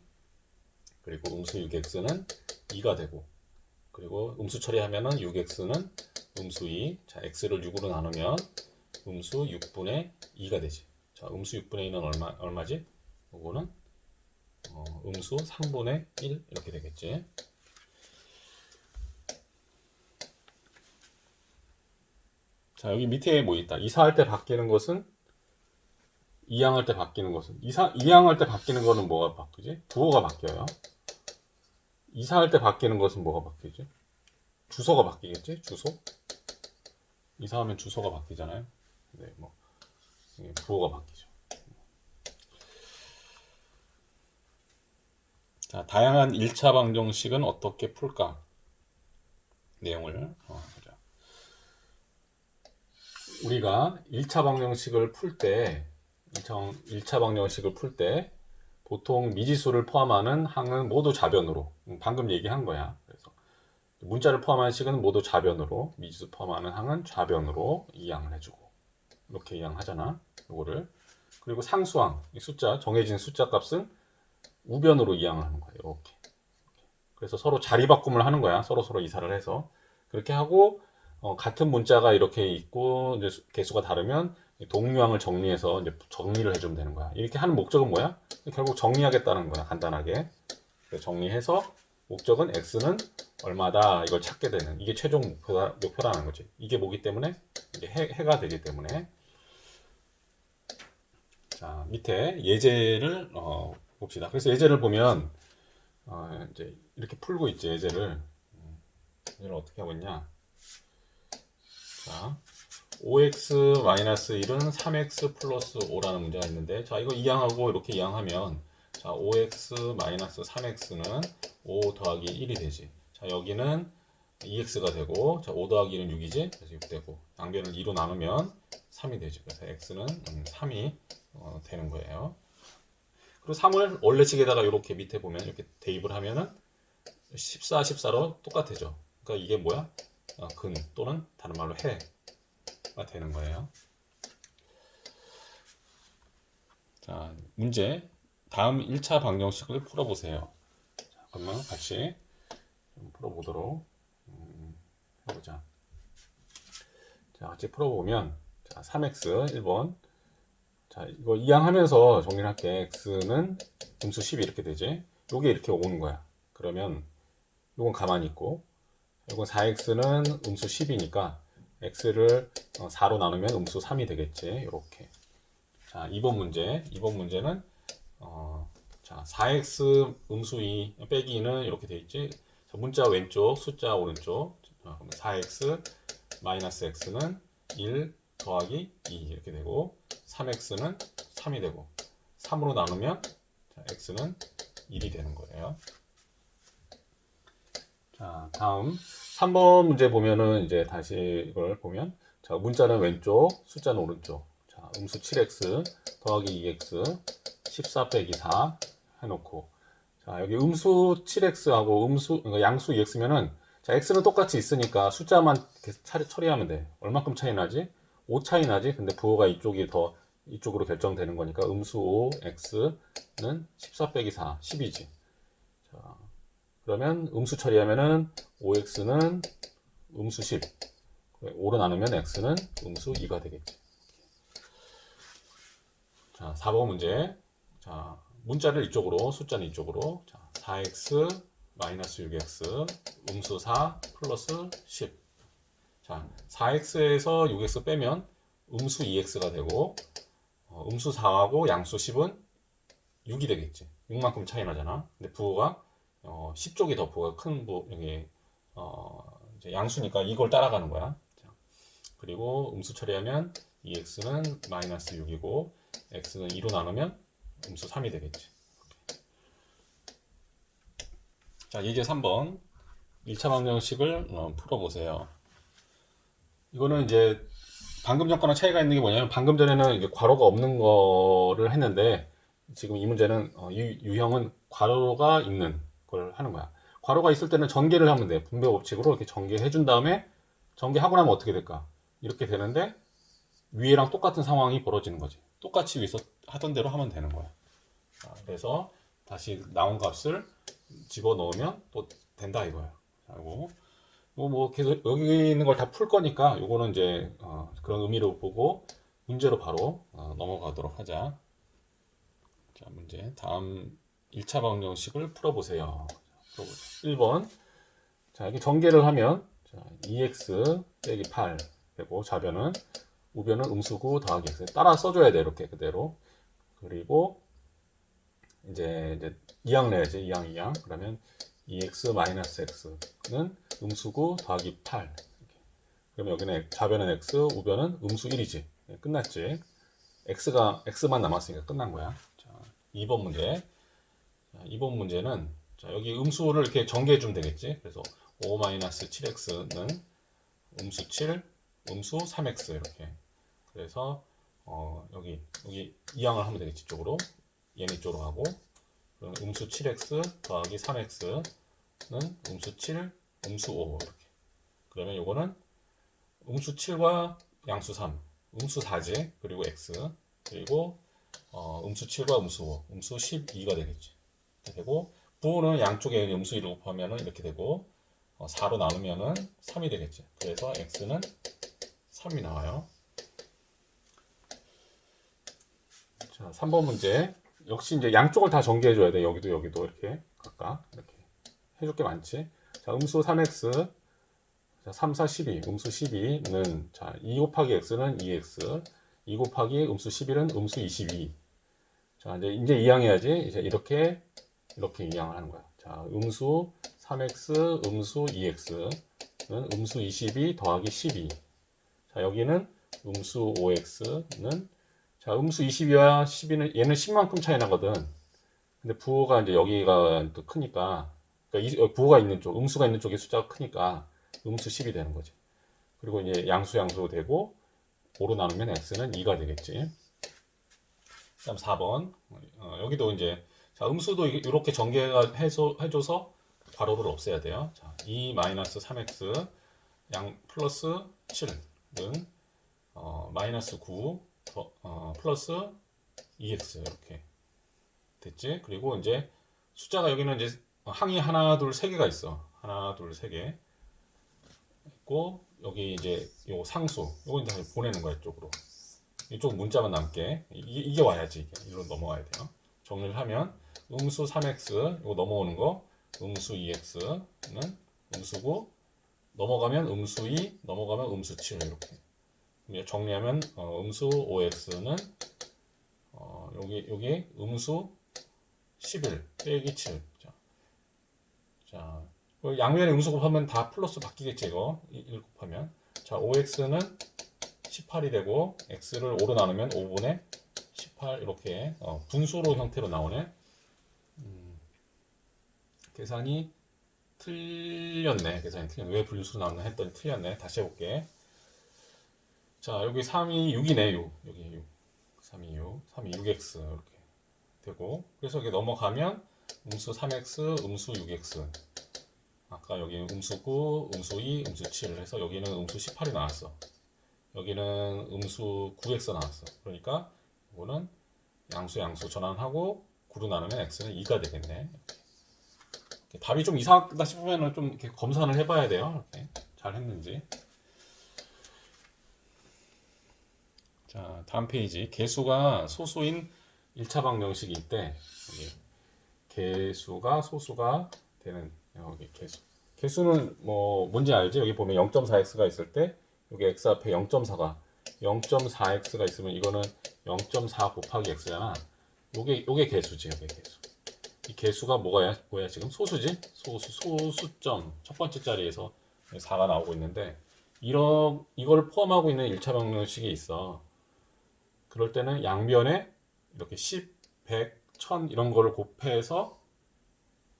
그리고 음수 6x는 2가 되고, 그리고 음수 처리하면은 6x는 음수 2. 자, x를 6으로 나누면 음수 6분의 2가 되지. 자, 음수 6분의 2는 얼마지? 이거는 음수 3분의 1 이렇게 되겠지. 자, 여기 밑에 뭐 있다. 이사할 때 바뀌는 것은 이항할 때 바뀌는 것은 이항할 때 바뀌는 거는 뭐가 바뀌지? 부호가 바뀌어요. 이사할 때 바뀌는 것은 뭐가 바뀌지? 주소가 바뀌겠지? 주소? 이사하면 주소가 바뀌잖아요. 네, 뭐 부호가 바뀌죠. 자, 다양한 1차 방정식은 어떻게 풀까? 내용을 보자. 우리가 1차 방정식을 풀 때, 1차 방정식을 풀 때 보통 미지수를 포함하는 항은 모두 좌변으로, 방금 얘기한 거야. 그래서 문자를 포함한 식은 모두 좌변으로, 미지수 포함하는 항은 좌변으로 이항을 해주고, 이렇게 이항하잖아. 요거를. 그리고 상수항, 이 숫자, 정해진 숫자 값은 우변으로 이항을 하는 거야. 이렇게. 그래서 서로 자리 바꿈을 하는 거야. 서로 이사를 해서. 그렇게 하고, 같은 문자가 이렇게 있고, 이제 개수가 다르면 동류항을 정리해서 이제 정리를 해주면 되는 거야. 이렇게 하는 목적은 뭐야? 결국 정리하겠다는 거야. 간단하게. 정리해서 목적은 x는 얼마다 이걸 찾게 되는, 이게 최종 목표라는 거지. 이게 뭐기 때문에? 이게 해가 되기 때문에. 자, 밑에 예제를 봅시다. 그래서 예제를 보면 이제 이렇게 풀고 있지. 예제를 어떻게 하고 있냐? 자, 5x-1은 3x 플러스 5라는 문제가 있는데, 자, 이거 이항하고 이렇게 이항하면, 자, 5x-3x는 5 더하기 1이 되지. 자, 여기는 2x가 되고, 자, 5 더하기 1은 6이지. 그래서 6 되고, 양변을 2로 나누면 3이 되지. 그래서 x는 3이 되는 거예요. 그리고 3을 원래식에다가 이렇게 밑에 보면 이렇게 대입을 하면은 14, 14로 똑같아져. 그러니까 이게 뭐야? 근 또는 다른 말로 해가 되는 거예요. 자, 문제. 다음 1차 방정식을 풀어보세요. 자, 그러면 같이 좀 풀어보도록 해보자. 자, 같이 풀어보면, 자, 3x 1번. 자, 이거 이항하면서 정리를 할게. x는 음수 10이 이렇게 되지. 요게 이렇게 오는 거야. 그러면 요건 가만히 있고, 요건 4x는 음수 10이니까 x를 4로 나누면 음수 3이 되겠지. 이렇게. 자, 2번 문제. 2번 문제는 자, 4x 음수 2 빼기 2는 이렇게 돼 있지. 자, 문자 왼쪽, 숫자 오른쪽. 그러면 4x 마이너스 x는 1 더하기 2 이렇게 되고, 3x는 3이 되고, 3으로 나누면 자, x는 1이 되는 거예요. 자, 다음 3번 문제 보면은 이제 다시 이걸 보면, 자, 문자는 왼쪽, 숫자는 오른쪽. 자, 음수 7x 더하기 2x 14 빼기 4 해놓고, 자, 여기 음수 7x하고 그러니까 양수 2x면은, 자, x는 똑같이 있으니까 숫자만 계속 처리하면 돼. 얼마큼 차이 나지? 5 차이 나지? 근데 부호가 이쪽으로 결정되는 거니까 음수 5x는 14 빼기 4, 10이지. 자, 그러면 음수 처리하면은 5x는 음수 10, 5로 나누면 x는 음수 2가 되겠지. 자, 4번 문제. 자, 문자를 이쪽으로, 숫자는 이쪽으로. 자, 4x 마이너스 6x 음수 4 플러스 10. 자, 4x에서 6x 빼면 음수 2x가 되고, 음수 4하고 양수 10은 6이 되겠지. 6만큼 차이 나잖아. 근데 부호가 10쪽이 더 부호가 큰 여기 이제 양수니까 이걸 따라가는 거야. 자, 그리고 음수 처리하면 2x는 마이너스 6이고 x는 2로 나누면 음수 3이 되겠지. 자, 예제 3번 1차 방정식을 풀어보세요. 이거는 이제 방금 전과는 차이가 있는 게 뭐냐면, 방금 전에는 이게 괄호가 없는 거를 했는데, 지금 이 문제는 유형은 괄호가 있는 걸 하는 거야. 괄호가 있을 때는 전개를 하면 돼. 분배 법칙으로 이렇게 전개해 준 다음에, 전개하고 나면 어떻게 될까? 이렇게 되는데 위에랑 똑같은 상황이 벌어지는 거지. 똑같이 위에서 하던 대로 하면 되는 거야. 자, 그래서 다시 나온 값을 집어넣으면 또 된다 이거야. 그리고 뭐 계속 여기 있는 걸 다 풀 거니까 요거는 이제 그런 의미로 보고 문제로 바로 넘어가도록 하자. 자, 문제 다음 1차 방정식을 풀어보세요. 1번. 자, 이렇게 전개를 하면, 자, 2x 빼기 8 되고, 좌변은 우변은 음수구 더하기 x 따라 써줘야 돼. 이렇게 그대로. 그리고 이제 이항 내야지. 이항. 그러면 2x 마이너스 x는 음수구 더하기 8. 이렇게. 그러면 여기는 좌변은 x, 우변은 음수 1이지. 끝났지. x만 남았으니까 끝난 거야. 자, 2번 문제. 자, 2번 문제는, 자, 여기 음수를 이렇게 전개해 주면 되겠지. 그래서 5-7x는 음수 7, 음수 3x 이렇게. 그래서 여기 이항을 하면 되겠지. 이쪽으로. 얘는 이쪽으로 하고, 그럼 음수 7x 더하기 3x는 음수 7, 음수 5 이렇게. 그러면 요거는 음수 7과 양수 3, 음수 4지. 그리고 x, 그리고 음수 7과 음수 5, 음수 12가 되겠지. 되고, 부호는 양쪽에 음수 1을 곱하면은 이렇게 되고, 4로 나누면은 3이 되겠지. 그래서 x는 3이 나와요. 자, 3번 문제. 역시 이제 양쪽을 다 전개해줘야 돼. 여기도 이렇게 각각 이렇게 해줄 게 많지. 자, 음수 3x, 자, 3, 4, 12, 음수 12는 자, 2 곱하기 x는 2x, 2 곱하기 음수 11은 음수 22. 자, 이제 이항해야지. 이제 이렇게 이항을 하는 거야. 자, 음수 3x, 음수 2x는 음수 22 더하기 12. 자, 여기는 음수 5x는 자, 음수 22와 12는 얘는 10만큼 차이 나거든. 근데 부호가 이제 여기가 또 크니까 그러니까 부호가 있는 쪽, 음수가 있는 쪽에 숫자가 크니까 음수 10이 되는 거지. 그리고 이제 양수 되고 5로 나누면 x는 2가 되겠지. 그다음 4번. 여기도 이제 자, 음수도 이렇게 전개가 해줘서 괄호를 없애야 돼요. 자, 2 마이너스 3x 양 플러스 7은 마이너스 9 플러스 2x 이렇게 됐지. 그리고 이제 숫자가 여기는 이제 항이 하나, 둘, 세 개가 있어. 하나, 둘, 세 개 있고 여기 이제 요 상수 요거 이제 보내는 거야 이쪽으로. 이쪽 문자만 남게 이게 와야지. 이리로 넘어와야 돼요. 정리를 하면 음수 3x 이거 넘어오는 거 음수 2x는 음수고 넘어가면 음수 2 넘어가면 음수 7 이렇게 정리하면 음수 5x는 여기 음수 11 빼기 7. 자, 양면에 음수 곱하면 다 플러스 바뀌겠지 이거 1 곱하면. 자, 5x는 18이 되고 x를 5로 나누면 5분의 18 이렇게 분수로 형태로 나오네. 계산이 틀렸네. 왜 분수로 나오나 했더니 틀렸네. 다시 해볼게. 자, 여기 3이 6이네. 6. 여기 6. 3이 6. 3이 6x 이렇게 되고 그래서 이렇게 넘어가면 음수 3x, 음수 6x 아까 여기 음수 9, 음수 2, 음수 7 해서 여기는 음수 18이 나왔어. 여기는 음수 9x 나왔어. 그러니까 이거는 양수 전환하고 9로 나누면 x는 2가 되겠네. 이렇게. 답이 좀 이상하다 싶으면 좀 이렇게 검사를 해봐야 돼요. 이렇게 잘 했는지. 자, 다음 페이지. 개수가 소수인 1차 방정식이 있대. 여기 개수가 소수가 되는 여기 개수. 개수는 뭐 뭔지 알지? 여기 보면 0.4x가 있을 때 여기 x 앞에 0.4가 0.4x가 있으면 이거는 0.4 곱하기 x잖아. 요게 개수지. 요게 개수. 이 개수가 뭐야 지금 소수지? 소수점 첫 번째 자리에서 4가 나오고 있는데 이걸 포함하고 있는 1차 방정식이 있어. 그럴 때는 양변에 이렇게 10, 100, 1000 이런 거를 곱해서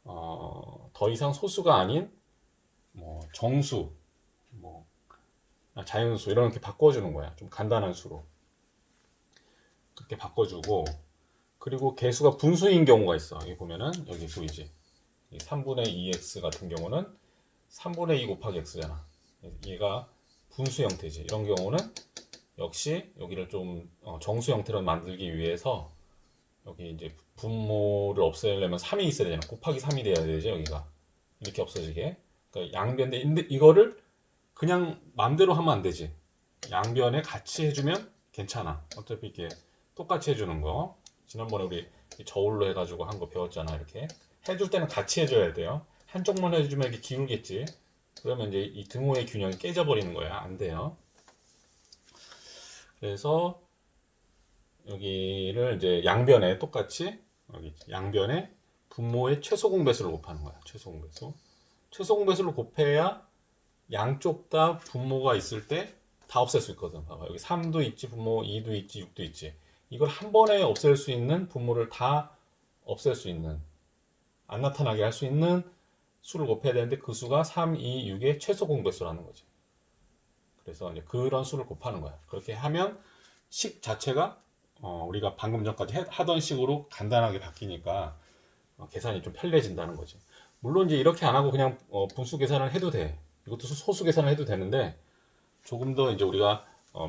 더 이상 소수가 아닌 뭐 정수, 뭐 자연수 이렇게 바꿔주는 거야. 좀 간단한 수로 그렇게 바꿔주고 그리고 개수가 분수인 경우가 있어. 여기 보면은 여기 보이지? 이 3분의 2x 같은 경우는 3분의 2 곱하기 x잖아. 얘가 분수 형태지. 이런 경우는 역시 여기를 좀 정수 형태로 만들기 위해서 여기 이제 분모를 없애려면 3이 있어야 되잖아. 곱하기 3이 돼야 되지 여기가. 이렇게 없어지게. 그러니까 양변인데 이거를 그냥 맘대로 하면 안 되지. 양변에 같이 해주면 괜찮아. 어차피 이렇게 똑같이 해주는 거. 지난번에 우리 저울로 해가지고 한 거 배웠잖아. 이렇게 해줄 때는 같이 해줘야 돼요. 한쪽만 해주면 이렇게 기울겠지. 그러면 이제 이 등호의 균형이 깨져버리는 거야. 안 돼요. 그래서 여기를 이제 양변에 똑같이 여기 양변에 분모의 최소 공배수를 곱하는 거야. 최소 공배수. 최소 공배수를 곱해야 양쪽 다 분모가 있을 때 다 없앨 수 있거든. 봐봐. 여기 3도 있지, 분모 2도 있지, 6도 있지. 이걸 한 번에 없앨 수 있는 분모를 다 없앨 수 있는 안 나타나게 할 수 있는 수를 곱해야 되는데 그 수가 3, 2, 6의 최소 공배수라는 거지. 그래서 이제 그런 수를 곱하는 거야. 그렇게 하면 식 자체가 우리가 방금 전까지 하던 식으로 간단하게 바뀌니까 계산이 좀 편리해진다는 거지. 물론 이제 이렇게 안 하고 그냥 분수 계산을 해도 돼. 이것도 소수 계산을 해도 되는데 조금 더 이제 우리가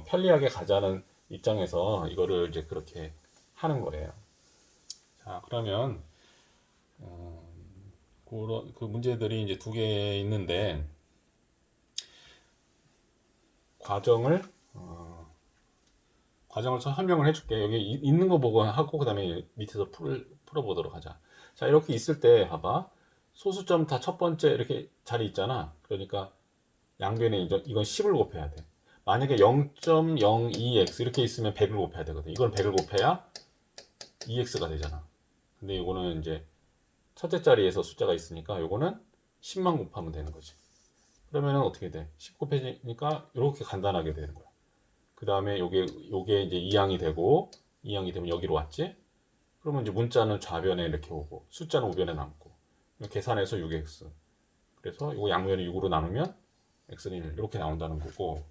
편리하게 가자는 입장에서 이거를 이제 그렇게 하는 거예요. 자, 그러면 그런 그 문제들이 이제 두 개 있는데 과정을 설명을 해줄게. 여기 있는 거 보고 하고 그다음에 밑에서 풀어보도록 하자. 자, 이렇게 있을 때 봐봐. 소수점 다 첫 번째 이렇게 자리 있잖아. 그러니까 양변에 이건 10을 곱해야 돼. 만약에 0.02x 이렇게 있으면 100을 곱해야 되거든. 이건 100을 곱해야 2x가 되잖아. 근데 이거는 이제 첫째 자리에서 숫자가 있으니까 이거는 10만 곱하면 되는 거지. 그러면은 어떻게 돼? 10 곱해지니까 이렇게 간단하게 되는 거야. 그 다음에 요게 이제 2항이 되고 2항이 되면 여기로 왔지? 그러면 이제 문자는 좌변에 이렇게 오고 숫자는 우변에 남고 계산해서 6x. 그래서 이거 양면을 6으로 나누면 x는 1 이렇게 나온다는 거고.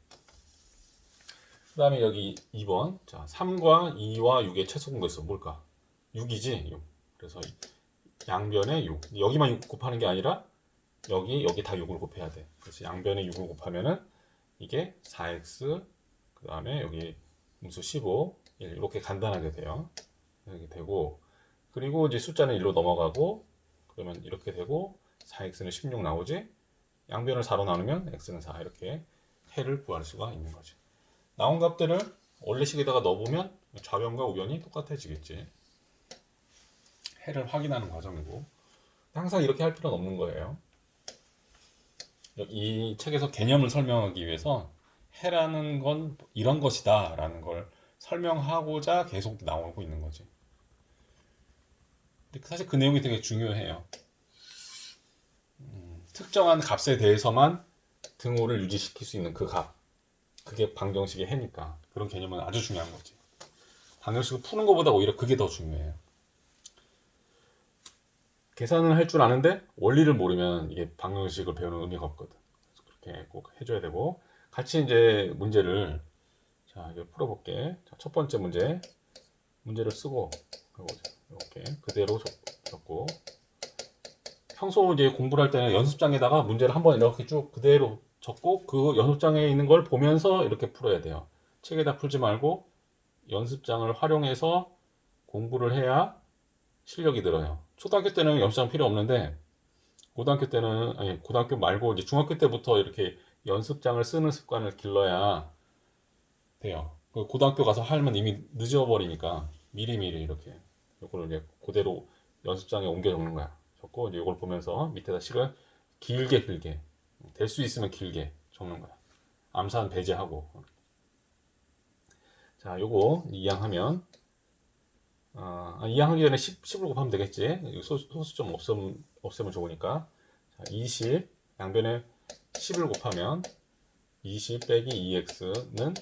그 다음에 여기 2번. 자, 3과 2와 6의 최소 공배수 뭘까? 6이지. 6. 그래서 양변에 6. 여기만 6 곱하는 게 아니라 여기 다 6을 곱해야 돼. 그래서 양변에 6을 곱하면은 이게 4x 그 다음에 여기 음수 15 1 이렇게 간단하게 돼요. 이렇게 되고 그리고 이제 숫자는 1로 넘어가고 그러면 이렇게 되고 4x는 16 나오지. 양변을 4로 나누면 x는 4 이렇게 해를 구할 수가 있는 거지. 나온 값들을 원래식에다가 넣어보면 좌변과 우변이 똑같아지겠지. 해를 확인하는 과정이고 항상 이렇게 할 필요는 없는 거예요. 이 책에서 개념을 설명하기 위해서 해라는 건 이런 것이다 라는 걸 설명하고자 계속 나오고 있는 거지. 근데 사실 그 내용이 되게 중요해요. 특정한 값에 대해서만 등호를 유지시킬 수 있는 그 값. 그게 방정식의 해니까 그런 개념은 아주 중요한 거지. 방정식을 푸는 것보다 오히려 그게 더 중요해요. 계산을 할 줄 아는데 원리를 모르면 이게 방정식을 배우는 의미가 없거든. 그래서 그렇게 꼭 해줘야 되고 같이 이제 문제를 자 이제 풀어볼게. 자, 첫 번째 문제를 쓰고 이렇게 그대로 적고 평소 이제 공부를 할 때는 연습장에다가 문제를 한번 이렇게 쭉 그대로 적고 그 연습장에 있는 걸 보면서 이렇게 풀어야 돼요. 책에다 풀지 말고 연습장을 활용해서 공부를 해야 실력이 늘어요. 초등학교 때는 연습장 필요 없는데 고등학교 때는 아니 고등학교 말고 이제 중학교 때부터 이렇게 연습장을 쓰는 습관을 길러야 돼요. 고등학교 가서 하면 이미 늦어버리니까 미리미리 이렇게 이거를 이제 그대로 연습장에 옮겨 적는 거야. 적고 이제 이걸 보면서 밑에다 식을 길게 될 수 있으면 길게 적는 거야. 암산 배제하고. 자, 요거 이항하면 2항 하기 전에 10을 곱하면 되겠지. 소수점 없애면 좋으니까. 자, 20 양변에 10을 곱하면 20 빼기 2x는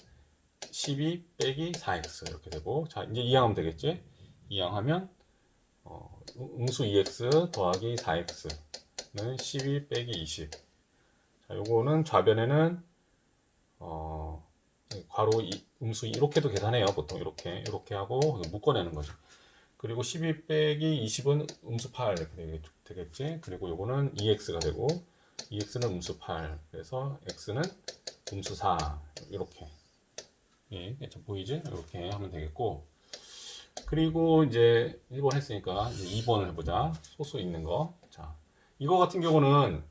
12 빼기 4x 이렇게 되고 자 이제 이항하면 되겠지. 이항하면 음수 2x 더하기 4x는 12 빼기 20. 자 요거는 좌변에는 괄호 음수 이렇게도 계산해요. 보통 이렇게 하고 묶어내는 거죠. 그리고 12 빼기 20은 음수 8 이렇게 되겠지. 그리고 요거는 2x가 되고 2x는 음수 8 그래서 x는 음수 4 이렇게 예, 보이지? 이렇게 하면 되겠고 그리고 이제 1번 했으니까 이제 2번을 해보자. 소수 있는 거. 자, 이거 같은 경우는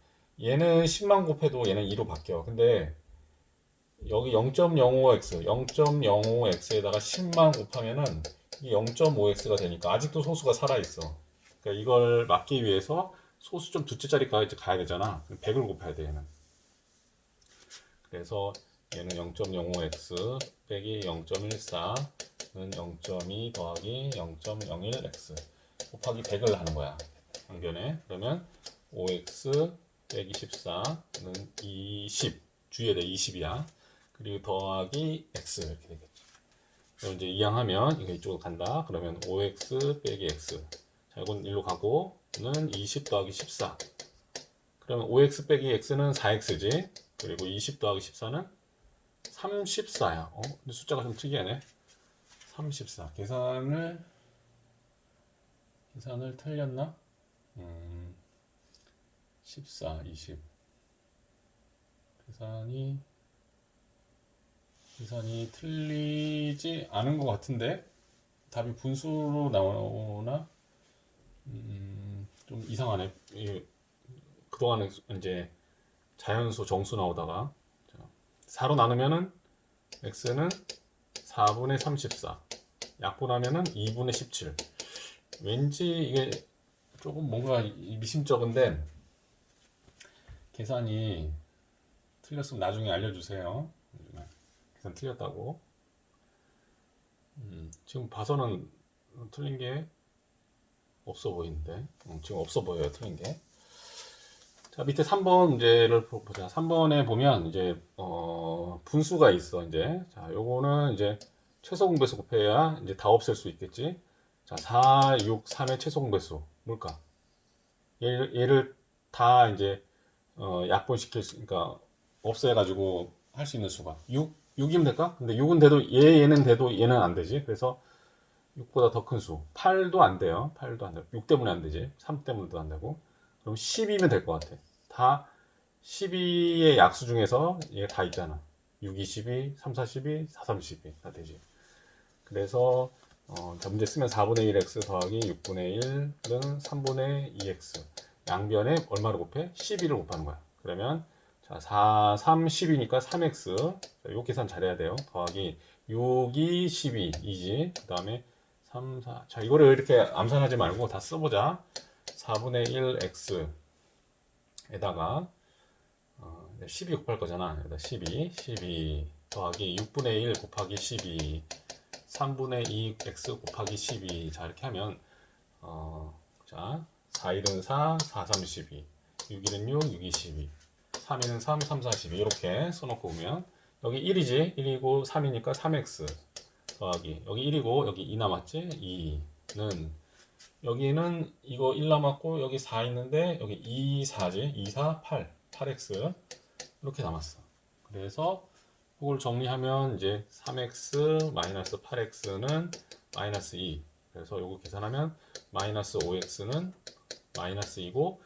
얘는 10만 곱해도 얘는 2로 바뀌어. 근데 여기 0.05x, 0.05x에다가 10만 곱하면은 이 0.5x가 되니까 아직도 소수가 살아있어. 그러니까 이걸 막기 위해서 소수 좀 둘째 자리까지 가야 되잖아. 100을 곱해야 돼, 얘는. 그래서 얘는 0.05x 빼기 0.14는 0.2 더하기 0.01x 곱하기 100을 하는 거야. 양변에. 그러면 5x 빼기 14는 20. 주의해야 돼. 20이야. 그리고 더하기 x 이렇게 되겠지. 그럼 이제 이항하면 이거 이쪽으로 간다. 그러면 5x 빼기 x. 자, 이건 1로 가고 는 20 더하기 14. 그러면 5x 빼기 x는 4x지. 그리고 20 더하기 14는 34야. 근데 숫자가 좀 특이하네. 34. 계산을 틀렸나? 14, 20. 계산이 틀리지 않은 것 같은데 답이 분수로 나오나? 좀 이상하네. 그동안은 이제 자연수 정수 나오다가 4로 나누면은 x는 4분의 34, 약분하면은 2분의 17. 왠지 이게 조금 뭔가 미심쩍은데 계산이 틀렸으면 나중에 알려주세요. 계산 틀렸다고. 지금 봐서는 틀린 게 없어 보이는데 지금 없어 보여요, 틀린 게. 자, 밑에 3번 문제를 보자. 3번에 보면 이제 분수가 있어. 이제 자, 요거는 이제 최소 공배수 곱해야 이제 다 없앨 수 있겠지. 자, 4, 6, 3의 최소 공배수 뭘까? 얘를 다 이제 약분시킬 수, 그러니까 없애가지고 할 수 있는 수가 6이면 될까? 근데 6은 돼도 얘는 돼도 얘는 안 되지. 그래서 6보다 더 큰 수. 8도 안 돼요. 8도 안 돼요. 6 때문에 안 되지. 3 때문에도 안 되고. 그럼 10이면 될 것 같아. 다 12의 약수 중에서 얘 다 있잖아. 6, 2, 12, 3, 4, 12, 4, 3, 12. 다 되지. 그래서 자, 문제 쓰면 4분의 1x 더하기 6분의 1은 3분의 2x. 양변에 얼마를 곱해? 12를 곱하는 거야. 그러면 자, 4, 3, 10이니까 3x. 자, 요 계산 잘해야 돼요. 더하기 6, 2, 12, 2지. 그 다음에 3, 4. 자, 이거를 이렇게 암산하지 말고 다 써보자. 4분의 1x에다가 12 곱할 거잖아. 여기다 12 더하기 6분의 1 곱하기 12 3분의 2x 곱하기 12. 자, 이렇게 하면 자, 4, 1은 4, 4, 3, 12 6, 1은 6, 6, 2, 12 3, 1은 3, 3, 4, 12 이렇게 써놓고 보면 여기 1이지. 1이고 3이니까 3x 더하기 여기 1이고 여기 2 남았지. 2는 여기는 이거 1 남았고 여기 4 있는데 여기 2, 4지. 2, 4, 8 8x 이렇게 남았어. 그래서 이걸 정리하면 이제 3x 마이너스 8x는 마이너스 2. 그래서 이거 계산하면 마이너스 5x는 마이너스 2고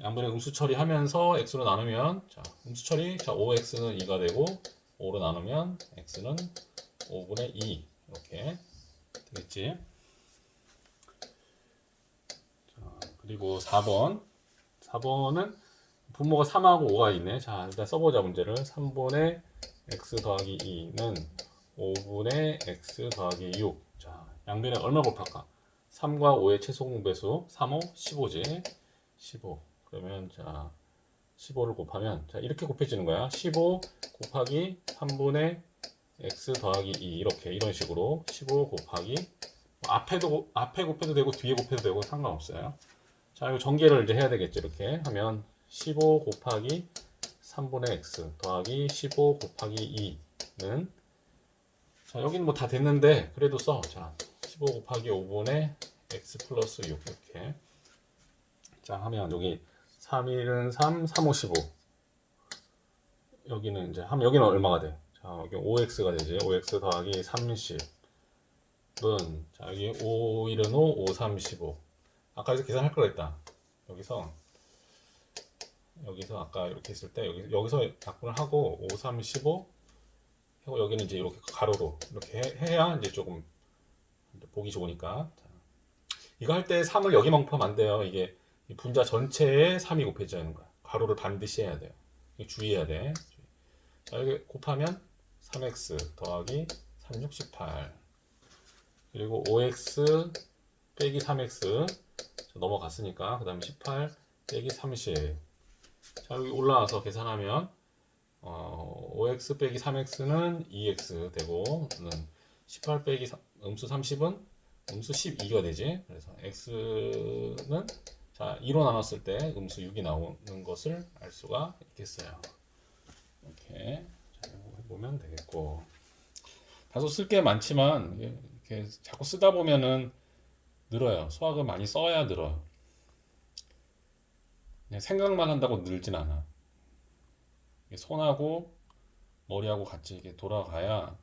양변에 음수 처리하면서 x로 나누면 자, 음수 처리 자, 5x는 2가 되고 5로 나누면 x는 5분의 2 이렇게 되겠지. 자, 그리고 4번은 분모가 3하고 5가 있네. 자, 일단 써보자 문제를. 3분의 x 더하기 2는 5분의 x 더하기 6. 자, 양변에 얼마 곱할까? 3과 5의 최소 공배수 3, 5, 15지. 15. 그러면 자, 15를 곱하면 자, 이렇게 곱해지는 거야. 15 곱하기 3분의 x 더하기 2 이렇게 이런 식으로 15 곱하기 앞에 곱해도 되고 뒤에 곱해도 되고 상관없어요. 자, 이거 전개를 이제 해야 되겠죠. 이렇게 하면 15 곱하기 3분의 x 더하기 15 곱하기 2는 자, 여기는 뭐 다 됐는데 그래도 써. 자, 15 곱하기 5분의 x 플러스 6 이렇게. 자, 하면 여기 3, 1은 3, 3, 5, 15. 여기는 이제 하면 여기는 얼마가 돼? 자, 여기 5x가 되지. 5x 더하기 30은 자, 여기 5, 1은 5, 5, 3, 15. 아까 여기서 계산할 걸 했다. 여기서 아까 이렇게 했을 때 여기서 약분을 하고 5, 3, 15 하고 여기는 이제 이렇게 가로로 이렇게 해야 이제 조금 보기 좋으니까. 자, 이거 할 때 3을 여기만 곱하면 안 돼요. 이게 이 분자 전체에 3이 곱해져 있는 거야. 가로를 반드시 해야 돼요. 이거 주의해야 돼. 자, 여기 곱하면 3x 더하기 3, 6, 18 그리고 5x 빼기 3x 넘어갔으니까 그 다음에 18 빼기 30. 자, 여기 올라와서 계산하면 5x 빼기 3x는 2x 되고 18 빼기 음수 30은 음수 12가 되지. 그래서 x는 자 2로 나눴을 때 음수 6이 나오는 것을 알 수가 있겠어요. 이렇게 자, 해보면 되겠고 다소 쓸 게 많지만 이렇게 자꾸 쓰다 보면은 늘어요. 수학을 많이 써야 늘어요. 그냥 생각만 한다고 늘진 않아. 손하고 머리하고 같이 이렇게 돌아가야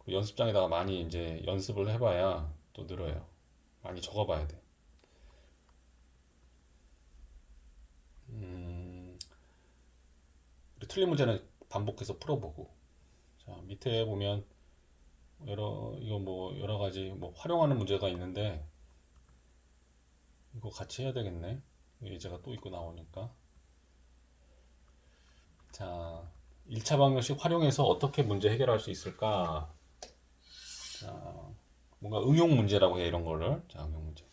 그 연습장에다가 많이 이제 연습을 해봐야 또 늘어요. 많이 적어봐야 돼. 틀린 문제는 반복해서 풀어보고. 자, 밑에 보면 이거 뭐 여러 가지 뭐 활용하는 문제가 있는데 이거 같이 해야 되겠네. 예제가 또 있고 나오니까. 자, 1차 방정식 활용해서 어떻게 문제 해결할 수 있을까? 자, 뭔가 응용 문제라고 해, 이런 거를. 자, 응용 문제.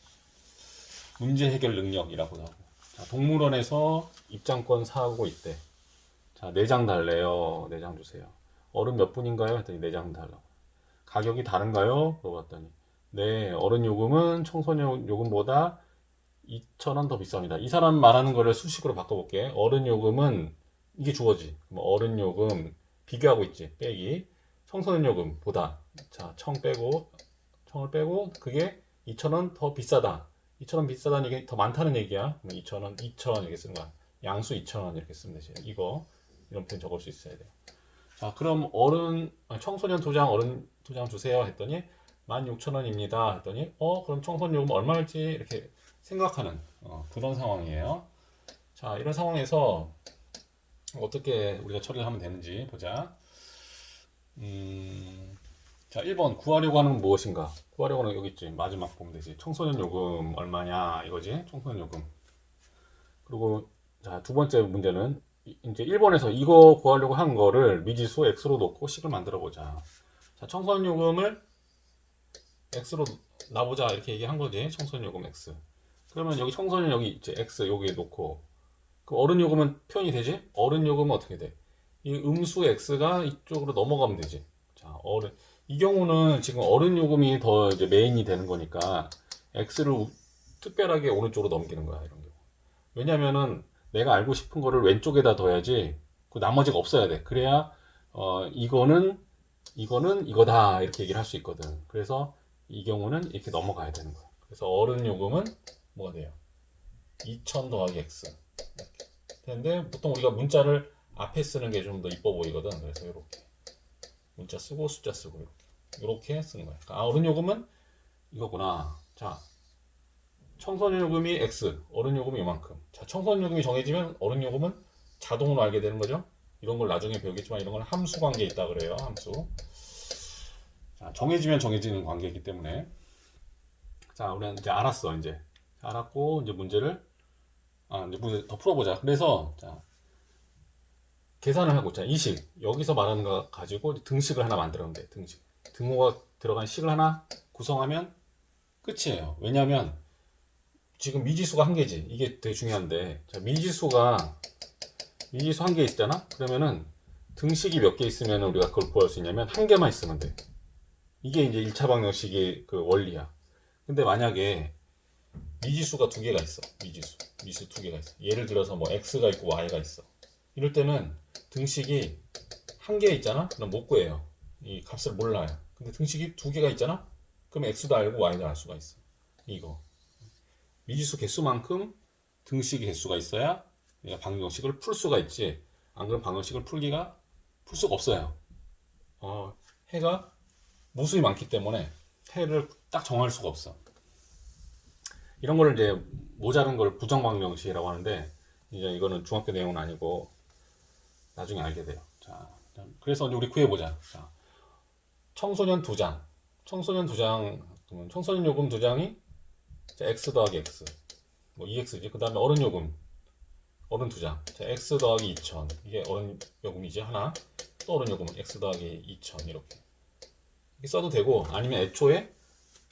문제 해결 능력이라고도 하고. 자, 동물원에서 입장권 사고 있대. 자, 4장 달래요. 4장 주세요. 어른 몇 분인가요? 했더니 4장 달라고. 가격이 다른가요? 물어봤더니 네, 어른 요금은 청소년 요금보다 2,000원 더 비쌉니다. 이 사람 말하는 거를 수식으로 바꿔볼게. 어른 요금은 이게 주어지. 어른 요금 비교하고 있지. 빼기. 청소년 요금보다 자, 청을 빼고 그게 2,000원 더 비싸다. 2,000원 비싸다는 얘기 더 많다는 얘기야. 2,000원 이렇게 쓰는 거야. 양수 2,000원 이렇게 쓰면 되지. 이거 이런 표현 적을 수 있어야 돼요. 자, 그럼 청소년 2장, 어른 2장 주세요 했더니 16,000원입니다 했더니 그럼 청소년 요금 얼마일지 이렇게 생각하는 그런 상황이에요. 자, 이런 상황에서 어떻게 우리가 처리를 하면 되는지 보자. 자, 1번 구하려고 하는 건 무엇인가? 구하려고 하는 건 여기 있지. 마지막 보면 되지. 청소년 요금 얼마냐 이거지. 청소년 요금. 그리고 자, 두 번째 문제는 이제 1번에서 이거 구하려고 한 거를 미지수 x로 놓고 식을 만들어 보자. 자, 청소년 요금을 x로 놔보자 이렇게 얘기한 거지. 청소년 요금 x. 그러면 여기 청소년 여기 이제 x 여기에 놓고 그 어른 요금은 표현이 되지? 어른 요금은 어떻게 돼? 이 음수 x가 이쪽으로 넘어가면 되지. 자, 이 경우는 지금 어른 요금이 더 이제 메인이 되는 거니까 x를 특별하게 오른쪽으로 넘기는 거야, 이런 경우. 왜냐면은 내가 알고 싶은 거를 왼쪽에다 둬야지 그 나머지가 없어야 돼. 그래야 이거는 이거다 이렇게 얘기를 할 수 있거든. 그래서 이 경우는 이렇게 넘어가야 되는 거야. 그래서 어른 요금은 뭐가 돼요? 2,000 더하기 x 이렇게 되는데 보통 우리가 문자를 앞에 쓰는 게 좀 더 이뻐 보이거든. 그래서 이렇게 문자 쓰고 숫자 쓰고 이렇게 쓰는 거야. 그러니까 어른 요금은 이거구나. 자, 청소년 요금이 x, 어른 요금이 이만큼. 자, 청소년 요금이 정해지면 어른 요금은 자동으로 알게 되는 거죠. 이런 걸 나중에 배우겠지만 이런 건 함수 관계에 있다 그래요. 함수. 자, 정해지면 정해지는 관계이기 때문에. 자, 우리는 이제 알았어. 이제 알았고 이제 문제를 이제 문제 더 풀어보자. 그래서 자, 계산을 하고 자, 이 식 여기서 말하는 거 가지고 등식을 하나 만들면 돼. 등식. 등호가 들어간 식을 하나 구성하면 끝이에요. 왜냐하면 지금 미지수가 한 개지. 이게 되게 중요한데. 자, 미지수 한 개 있잖아? 그러면은 등식이 몇 개 있으면 우리가 그걸 구할 수 있냐면 한 개만 있으면 돼. 이게 이제 1차 방정식의 그 원리야. 근데 만약에 미지수가 두 개가 있어. 미지수 두 개가 있어. 예를 들어서 뭐 x가 있고 y가 있어. 이럴 때는 등식이 한 개 있잖아? 그럼 못 구해요. 이 값을 몰라요. 근데 등식이 두 개가 있잖아? 그럼 x도 알고 y도 알 수가 있어. 이거. 미지수 개수만큼 등식의 개수가 있어야 내가 방정식을 풀 수가 있지. 안 그러면 방정식을 풀 수가 없어요. 해가 무수히 많기 때문에 해를 딱 정할 수가 없어. 이런 거를 이제 모자른 걸 부정방정식이라고 하는데 이제 이거는 중학교 내용은 아니고 나중에 알게 돼요. 자, 그래서 이제 우리 구해보자. 자, 청소년 2장. 청소년 요금 2장이 x 더하기 x 뭐 2x지. 그 다음에 어른 요금 어른 2장. 자, x 더하기 2,000 이게 어른 요금이지 하나. 또 어른 요금은 x 더하기 2,000 이렇게 써도 되고 아니면 애초에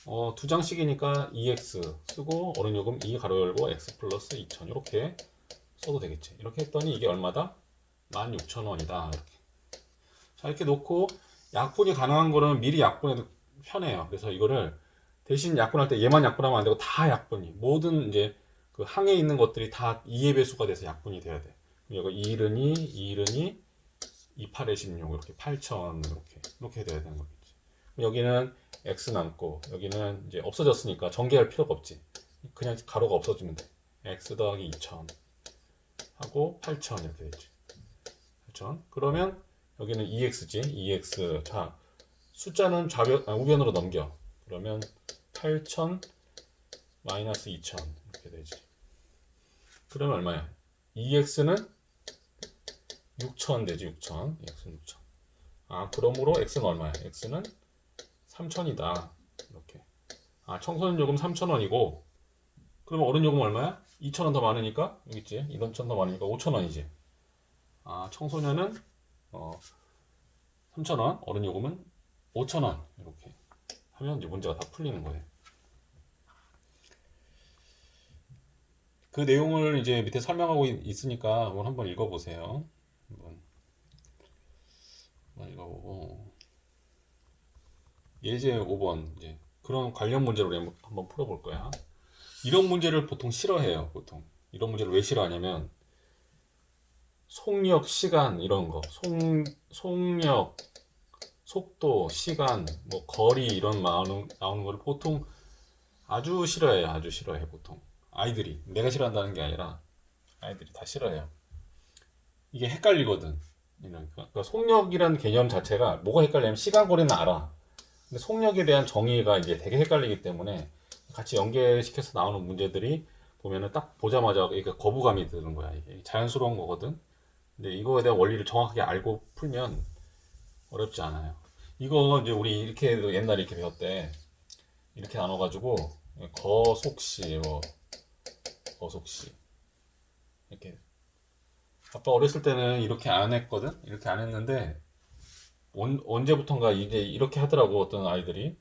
2장씩이니까 2x 쓰고 어른 요금 2 가로 열고 x 플러스 2,000 이렇게 써도 되겠지. 이렇게 했더니 이게 얼마다? 16,000원이다. 이렇게. 자, 이렇게 놓고 약분이 가능한 거는 미리 약분해도 편해요. 그래서 이거를 대신 약분할 때 얘만 약분하면 안 되고 다 약분이 모든 이제 그 항에 있는 것들이 다 2의 배수가 돼서 약분이 돼야 돼. 이거 2일은 2일은 28에 16 이렇게 8,000 이렇게 돼야 되는 거겠지. 여기는 x 남고 여기는 이제 없어졌으니까 전개할 필요가 없지. 그냥 가로가 없어지면 돼. x 더하기 2,000 하고 8,000 이렇게 되지. 8,000. 그러면 여기는 2x지. 2x. 자, 숫자는 우변으로 넘겨. 그러면 8,000 마이너스 2,000 이렇게 되지. 그러면 얼마야? 2x는 6,000 되지. 6,000. x는 6,000. 아, 그러므로 x는 얼마야? x는 3,000이다. 이렇게. 아, 청소년 요금 3,000원이고, 그러면 어른 요금 얼마야? 2,000원 더 많으니까, 여기 있지? 2,000원 더 많으니까 5,000원이지. 아, 청소년은 3,000원, 어른 요금은 5,000원. 이렇게 하면 이제 문제가 다 풀리는 거예요. 그 내용을 이제 밑에 설명하고 있으니까 한번 읽어보세요. 한번 읽어보고. 예제 5번 이제 그런 관련 문제로 우리 한번 풀어볼 거야. 이런 문제를 보통 싫어해요. 보통 이런 문제를 왜 싫어하냐면 속력, 시간 이런 거, 속력, 속도, 시간, 뭐 거리 이런 나오는 걸 보통 아주 싫어해요. 아주 싫어해 보통. 아이들이 내가 싫어한다는 게 아니라 아이들이 다 싫어해요. 이게 헷갈리거든. 그러니까 속력이라는 개념 자체가 뭐가 헷갈리냐면 시간, 거리는 알아. 근데 속력에 대한 정의가 이제 되게 헷갈리기 때문에 같이 연계시켜서 나오는 문제들이 보면은 딱 보자마자 그러니까 거부감이 드는 거야. 이게 자연스러운 거거든. 근데 이거에 대한 원리를 정확하게 알고 풀면 어렵지 않아요. 이거 이제 우리 이렇게 옛날에 이렇게 배웠대. 이렇게 나눠가지고 거속시, 거속시 이렇게. 아빠 어렸을 때는 이렇게 안 했거든. 이렇게 안 했는데 언제부턴가 이제 이렇게 하더라고 어떤 아이들이.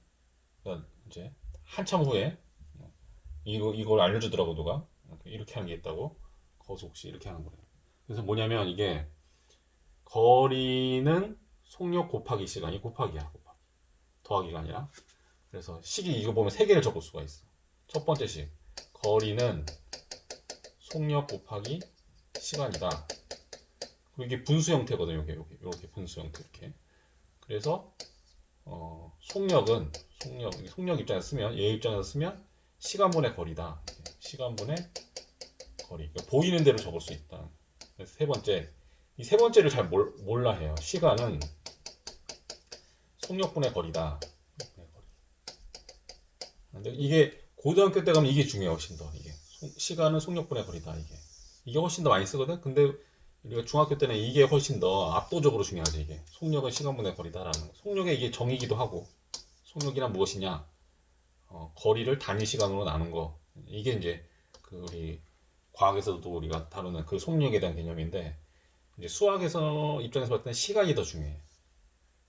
그러니까 이제 한참 후에 이걸 알려주더라고 누가. 이렇게 하는 게 있다고. 거속시 이렇게 하는 거예요. 그래서 뭐냐면 이게 거리는 속력 곱하기 시간이 곱하기야. 곱하기. 더하기가 아니라. 그래서 식이 이거 보면 세 개를 적을 수가 있어. 첫 번째 식. 거리는 속력 곱하기 시간이다. 그리고 이게 분수 형태거든요. 이렇게 분수 형태 이렇게. 그래서 속력은 속력 입장에서 쓰면 얘 입장에서 쓰면 시간분의 거리다. 시간분의 거리. 그러니까 보이는 대로 적을 수 있다. 그래서 세 번째. 이 세 번째를 잘 몰라 해요. 시간은 속력분의 거리다. 근데 이게 고등학교 때 가면 이게 중요해. 훨씬 더 이게 시간은 속력분의 거리다. 이게 훨씬 더 많이 쓰거든. 근데 우리가 중학교 때는 이게 훨씬 더 압도적으로 중요하지. 이게 속력은 시간분의 거리다라는 거. 속력의 이게 정의기도 하고 속력이란 무엇이냐? 거리를 단위 시간으로 나눈 거. 이게 이제 그 우리 과학에서도 우리가 다루는 그 속력에 대한 개념인데 이제 수학에서 입장에서 봤을 때는 시간이 더 중요해.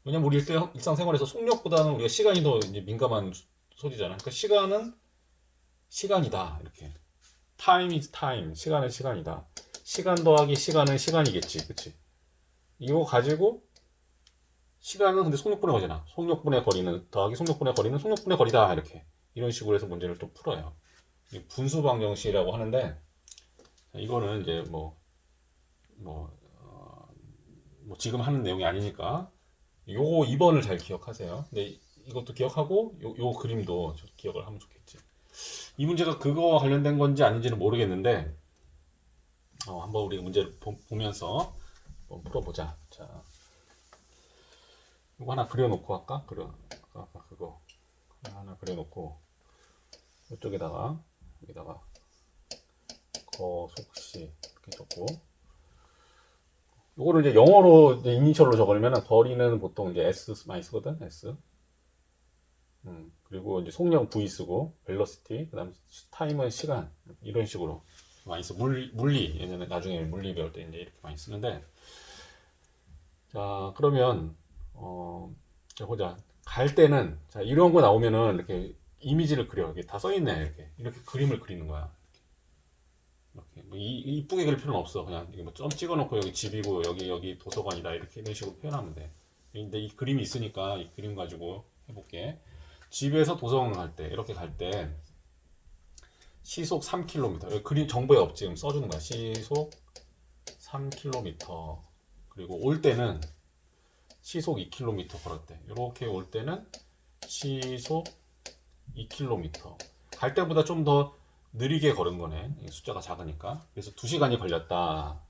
왜냐면 우리 일상생활에서 속력보다는 우리가 시간이 더 이제 민감한 소리잖아. 그러니까 시간은 시간이다. 이렇게. time is time. 시간은 시간이다. 시간 더하기 시간은 시간이겠지. 그치? 이거 가지고 시간은 근데 속력분의 거리잖아. 속력분의 거리는 더하기 속력분의 거리는 속력분의 거리다. 이렇게. 이런 식으로 해서 문제를 또 풀어요. 분수 방정식이라고 하는데 이거는 이제 지금 하는 내용이 아니니까 요거 2번을 잘 기억하세요. 근데 이것도 기억하고 요 그림도 기억을 하면 좋겠지. 이 문제가 그거와 관련된 건지 아닌지는 모르겠는데 한번 우리 문제를 보면서 한번 풀어보자. 자, 이거 하나 그려놓고 할까? 아까 그거 하나 그려놓고 이쪽에다가 여기다가 거속시 이렇게 적고 이거를 이제 영어로 이제 이니셜로 적으려면 거리는 보통 이제 S 많이 쓰거든. S. 그리고 이제 속력 V 쓰고 velocity 그다음 타임은 시간 이런 식으로 많이 써. 물리 예전에 나중에 물리 배울 때 이제 이렇게 많이 쓰는데 자 그러면 자 보자. 갈 때는 자 이런 거 나오면은 이렇게 이미지를 그려. 이게 다 써있네. 이렇게 그림을 그리는 거야. 이렇게 뭐 이쁘게 그릴 필요는 없어. 그냥 이거 뭐 점 찍어놓고 여기 집이고 여기 도서관이다 이렇게 이런 식으로 표현하면 돼. 근데 이 그림이 있으니까 이 그림 가지고 해볼게. 집에서 도서관 갈 때 이렇게 갈 때 시속 3km 여기 그림 정보에 없지. 지금 써주는 거야. 시속 3km 그리고 올 때는 시속 2km 걸었대. 이렇게 올 때는 시속 2km 갈 때보다 좀 더 느리게 걸은 거네. 숫자가 작으니까. 그래서 2시간이 걸렸다.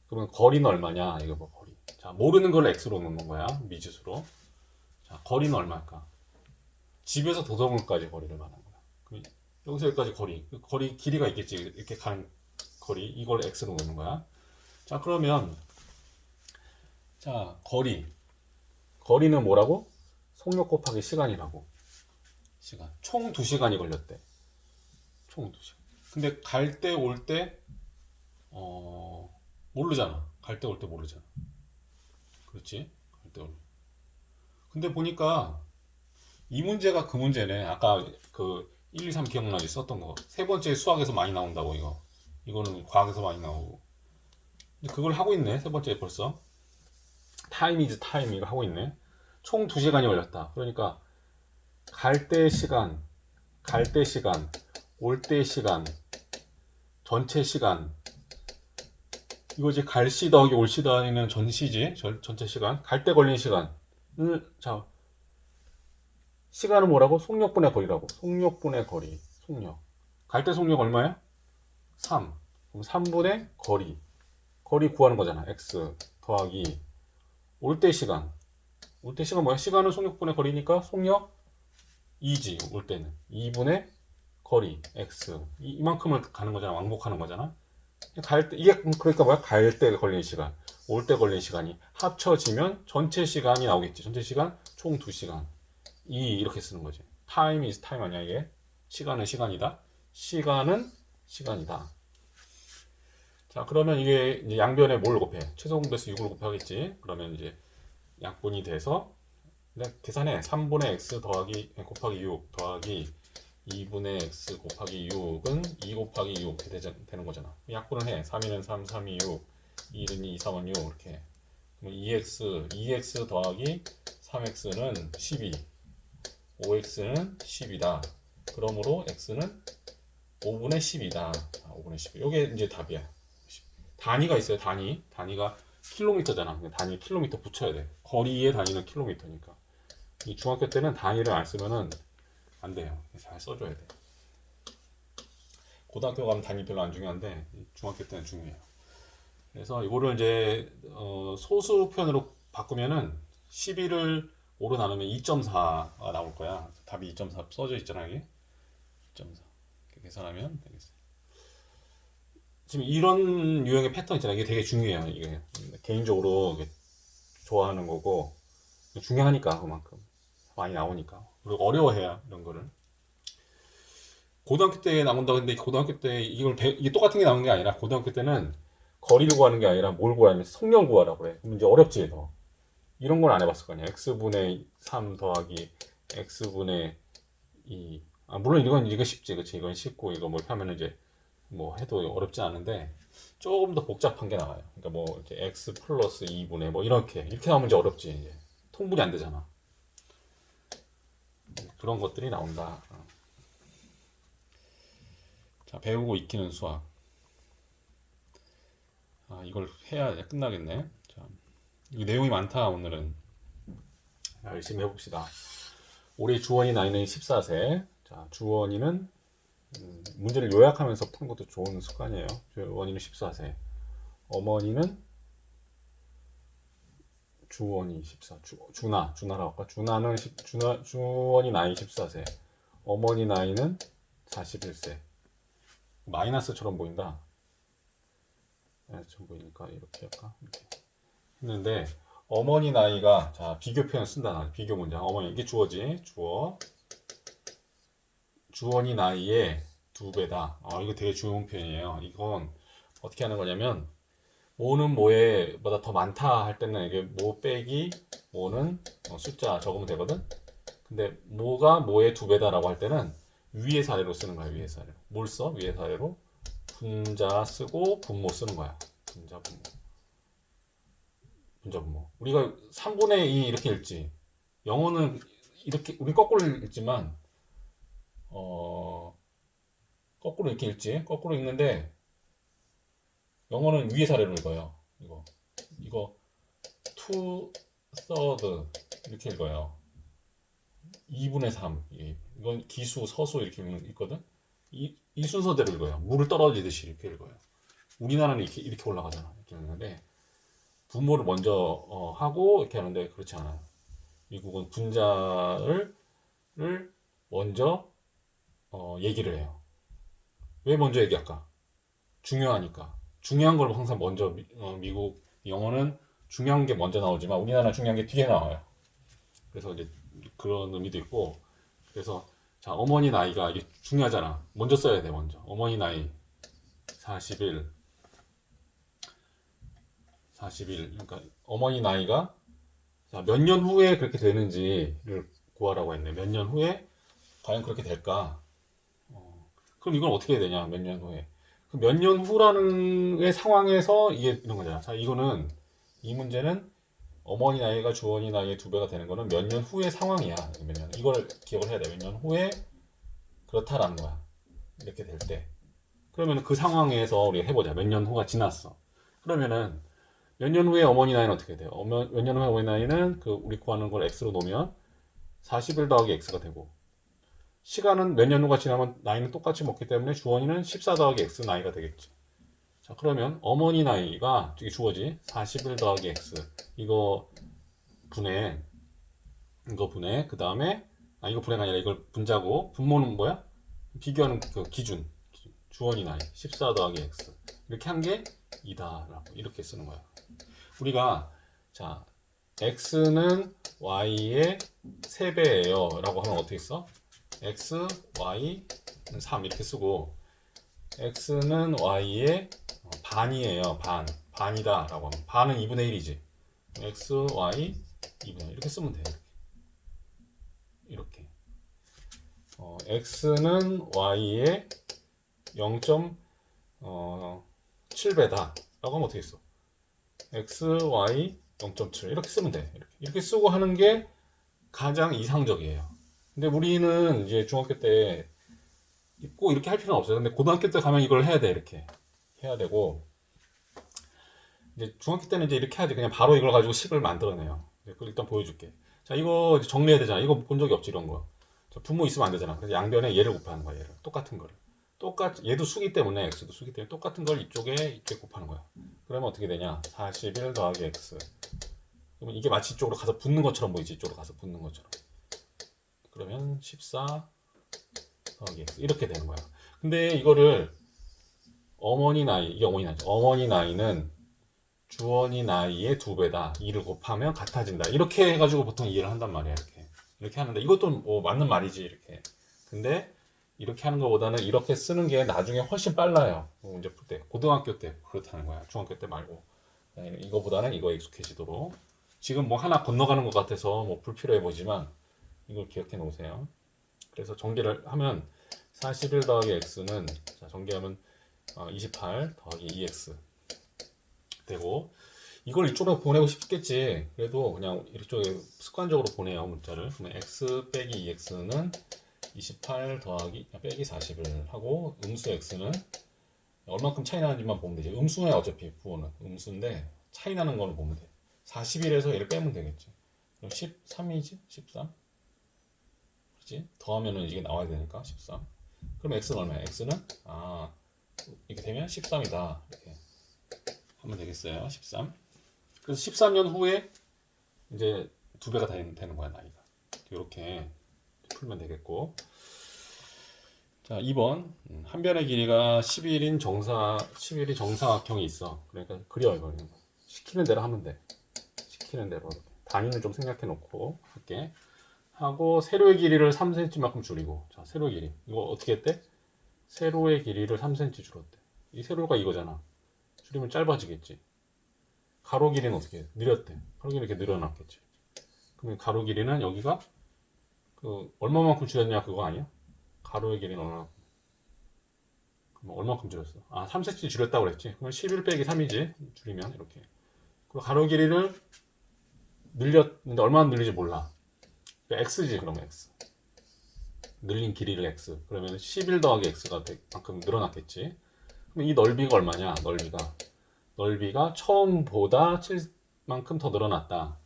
그러면 거리는 얼마냐? 이거 뭐 거리. 자, 모르는 걸 x로 놓는 거야. 미지수로. 자, 거리는 얼마일까? 집에서 도서관까지 거리를 말하는 거야. 그럼 여기서 여기까지 거리 길이가 있겠지. 이렇게 가는 거리, 이걸 x로 놓는 거야. 자, 그러면 자, 거리는 뭐라고? 속력 곱하기 시간이라고. 시간. 총 2시간이 걸렸대. 총 2시간. 근데 갈 때 올 때 모르잖아. 갈 때 올 때 모르잖아. 그렇지? 갈 때 올 때. 근데 보니까 이 문제가 그 문제네. 아까 그 1, 2, 3 기억나지? 썼던 거. 세 번째 수학에서 많이 나온다고 이거. 이거는 과학에서 많이 나오고. 근데 그걸 하고 있네. 세 번째 벌써. 타임 이즈 타임 이거 하고 있네. 총 2시간이 걸렸다. 그러니까 갈 때 시간, 올 때 시간, 전체 시간. 이거지. 갈 시 더하기 올 시 더하기는 전시지. 전체 시간. 갈 때 걸린 시간을 자, 시간은 뭐라고? 속력분의 거리라고. 속력분의 거리. 속력. 갈 때 속력 얼마야? 3. 그럼 3분의 거리. 거리 구하는 거잖아. x 더하기 올 때 시간. 올 때 시간 뭐야? 시간은 속력분의 거리니까 속력 2지. 올 때는 2분의 거리 x. 이만큼을 가는 거잖아. 왕복하는 거잖아. 갈 때 이게 그러니까 뭐야? 갈 때 걸린 시간, 올 때 걸린 시간이 합쳐지면 전체 시간이 나오겠지. 전체 시간 총 2시간. 이렇게 쓰는 거지. time is time 아니야 이게? 시간은 시간이다. 시간은 시간이다. 자, 그러면 이게 이제 양변에 뭘 곱해? 최소 공배수 6을 곱하겠지. 그러면 이제 약분이 돼서 그냥 계산해. 3분의 x 더하기 곱하기 6 더하기 2분의 x 곱하기 6은 2 곱하기 6 이렇게 되는 거잖아. 약분을 해. 3, 3, 3이 6, 1은 2, 3은 6 이렇게. 그럼 2x 더하기 3x는 12, 5x는 10이다. 그러므로 x는 5분의 10이다. 5분의 10. 이게 이제 답이야. 단위가 있어요. 단위가 킬로미터잖아. 단위 킬로미터 붙여야 돼. 거리의 단위는 킬로미터니까. 이 중학교 때는 단위를 안 쓰면은 안 돼요. 잘 써줘야 돼. 고등학교 가면 단위 별로 안 중요한데 중학교 때는 중요해요. 그래서 이거를 이제 소수 표현으로 바꾸면은 12를 5로 나누면 2.4가 나올 거야. 답이 2.4 써져 있잖아 이게. 2.4 이렇게 계산하면 되겠어요. 지금 이런 유형의 패턴 있잖아요. 이게 되게 중요해요. 이게 개인적으로 좋아하는 거고 중요하니까 그만큼 많이 나오니까. 그리고 어려워해야 이런 거를. 고등학교 때 나온다. 근데 고등학교 때 이게 똑같은 게 나오는 게 아니라 고등학교 때는 거리를 구하는 게 아니라 뭘 구하냐면 속력 구하라고 그래. 그럼 이제 어렵지 더. 이런 걸 안 해봤을 거 아니야. x분의 3 더하기 x분의 2. 아, 물론 이거 쉽지, 그치? 이건 쉽고 이거 뭐 하면 이제 뭐 해도 어렵지 않은데 조금 더 복잡한 게 나와요. 그러니까 뭐 이제 x 플러스 2분의 뭐 이렇게 나오면 이제 어렵지. 이제 통분이 안 되잖아. 그런 것들이 나온다. 자, 배우고 익히는 수학. 아, 이걸 해야 끝나겠네. 자, 이 내용이 많다 오늘은. 열심히 해봅시다. 올해 주원이 나이는 14세. 자, 주원이는 문제를 요약하면서 푸는 것도 좋은 습관이에요. 주원이는 14세. 어머니는 주원이 14. 준하라고 할까? 주원이 나이 14세. 어머니 나이는 41세. 마이너스처럼 보인다. 마이너스처럼 보이니까 이렇게 할까? 이렇게 했는데 어머니 나이가 자 비교 표현 쓴다. 비교 문장. 어머니 이게 주어지. 주원이 나이의 2배다. 이거 되게 좋은 표현이에요. 이건 어떻게 하는 거냐면 뭐는 뭐에보다 더 많다 할 때는 이게 뭐 빼기 뭐는 숫자 적으면 되거든. 근데 뭐가 뭐의 2배다라고 할 때는 위에서 아래로 쓰는 거야. 위에서 아래로. 뭘 써? 위에서 아래로 분자 쓰고 분모 쓰는 거야. 분자 분모. 우리가 3분의 2 이렇게 읽지. 영어는 이렇게 우리 거꾸로 읽지만 거꾸로 이렇게 읽지. 거꾸로 읽는데 영어는 위에서 아래로 읽어요. 이거 2/3 이렇게 읽어요. 2분의 3. 이건 기수, 서수 이렇게 읽거든. 이 순서대로 읽어요. 물을 떨어지듯이 이렇게 읽어요. 우리나라는 이렇게 올라가잖아. 이렇게 읽는데 분모를 먼저 하고 이렇게 하는데 그렇지 않아요. 미국은 분자를 먼저 얘기를 해요. 왜 먼저 얘기할까? 중요하니까. 중요한 걸 항상 먼저 미국 영어는 중요한 게 먼저 나오지만 우리나라는 중요한 게 뒤에 나와요. 그래서 이제 그런 의미도 있고. 그래서 자, 어머니 나이가 이게 중요하잖아. 먼저 써야 돼, 먼저. 어머니 나이 41. 그러니까 어머니 나이가 몇 년 후에 그렇게 되는지를 구하라고 했네. 몇 년 후에 과연 그렇게 될까? 그럼 이건 어떻게 해야 되냐? 몇 년 후에. 몇 년 후라는 상황에서 이게 이런 거잖아. 자, 이거는 이 문제는 어머니 나이가 주어니 나이의 2배가 되는 거는 몇 년 후의 상황이야. 몇 년. 이걸 기억을 해야 돼. 몇 년 후에 그렇다라는 거야. 이렇게 될 때. 그러면 그 상황에서 우리가 해보자. 몇 년 후가 지났어. 그러면은 몇 년 후에 어머니 나이는 어떻게 돼요? 몇 년 후에 어머니 나이는 그 우리 구하는 걸 x로 놓으면 41 더하기 x가 되고 시간은 몇 년 후가 지나면 나이는 똑같이 먹기 때문에 주어니는 14 더하기 x 나이가 되겠지. 자, 그러면 어머니 나이가 이게 주어지 41 더하기 x 이거 분해 그 다음에 이거 분해가 아니라 이걸 분자고 분모는 뭐야? 비교하는 그 기준 주어니 나이 14 더하기 x 이렇게 한 게 2다라고 이렇게 쓰는 거야. 우리가 자 x는 y의 3배예요 라고 하면 어떻게 써? x, y, 3 이렇게 쓰고 x는 y의 반이에요. 반이다 라고 하면 반은 2분의 1이지. x, y, 2분의 1 이렇게 쓰면 돼요. 이렇게 x는 y의 0.7배다 라고 하면 어떻게 써? x, y 0.7 이렇게 쓰면 돼. 이렇게 쓰고 하는 게 가장 이상적이에요. 근데 우리는 이제 중학교 때 꼭 이렇게 할 필요는 없어요. 근데 고등학교 때 가면 이걸 해야 돼. 이렇게 해야 되고 이제 중학교 때는 이제 이렇게 하지. 그냥 바로 이걸 가지고 식을 만들어내요. 그걸 일단 보여줄게. 자, 이거 정리해야 되잖아. 이거 본 적이 없지 이런 거. 자, 부모 있으면 안 되잖아. 그래서 양변에 얘를 곱하는 거야. 얘를 똑같은 거를. 얘도 수기 때문에 x도 수기 때문에 똑같은 걸 이쪽에 곱하는 거야. 그러면 어떻게 되냐? 41 더하기 x. 그러면 이게 마치 이쪽으로 가서 붙는 것처럼 보이지? 이쪽으로 가서 붙는 것처럼. 그러면 14 더하기 x 이렇게 되는 거야. 근데 이거를 어머니 나이, 이게 어머니 나이죠. 어머니 나이는 주어니 나이의 2배다. 2를 곱하면 같아진다. 이렇게 해가지고 보통 이해를 한단 말이야. 이렇게 하는데 이것도 뭐 맞는 말이지 이렇게. 근데 이렇게 하는 것보다는 이렇게 쓰는 게 나중에 훨씬 빨라요. 문제 풀 때. 고등학교 때 그렇다는 거야. 중학교 때 말고. 이거보다는 이거 익숙해지도록. 지금 뭐 하나 건너가는 것 같아서 뭐 불필요해 보이지만 이걸 기억해 놓으세요. 그래서 전개를 하면 41 더하기 x는 자, 전개하면 28 더하기 2x 되고 이걸 이쪽으로 보내고 싶겠지. 그래도 그냥 이쪽에 습관적으로 보내요 문자를. 그러면 x 빼기 2x는 28 더하기 빼기 40을 하고 음수 x는 얼만큼 차이 나는지만 보면 되지. 음수는 어차피 부호는 음수인데 차이 나는 거는 보면 돼. 41에서 얘를 빼면 되겠지. 그럼 13이지? 13? 그렇지? 더하면은 이게 나와야 되니까 13. 그럼 x는 얼마야? x는 이렇게 되면 13이다. 이렇게 하면 되겠어요. 13. 그래서 13년 후에 이제 2배가 되는 거야 나이가. 이렇게 풀면 되겠고. 자, 2번 한 변의 길이가 11인 정사각형이 있어. 그러니까 그려 이거 시키는 대로 하면 돼. 시키는 대로 단위는 좀 생각해 놓고 할게. 하고 세로의 길이를 3cm만큼 줄이고. 자, 세로의 길이 이거 어떻게 했대? 세로의 길이를 3cm 줄였대. 이 세로가 이거잖아. 줄이면 짧아지겠지. 가로 길이는 어떻게 해? 늘렸대. 가로 길이 이렇게 늘어났겠지. 그러면 가로 길이는 여기가 얼마만큼 줄였냐 그거 아니야? 가로의 길이는 얼마만큼 줄였어? 3cm 줄였다고 그랬지. 그러면 11 빼기 3이지. 줄이면 이렇게. 그리고 가로 길이를 늘렸는데 얼마나 늘리지 몰라. 그러니까 x지 그러면 x. 늘린 길이를 x. 그러면 11 더하기 x가 만큼 늘어났겠지. 그럼 이 넓이가 얼마냐? 넓이가 처음보다 7만큼 더 늘어났다.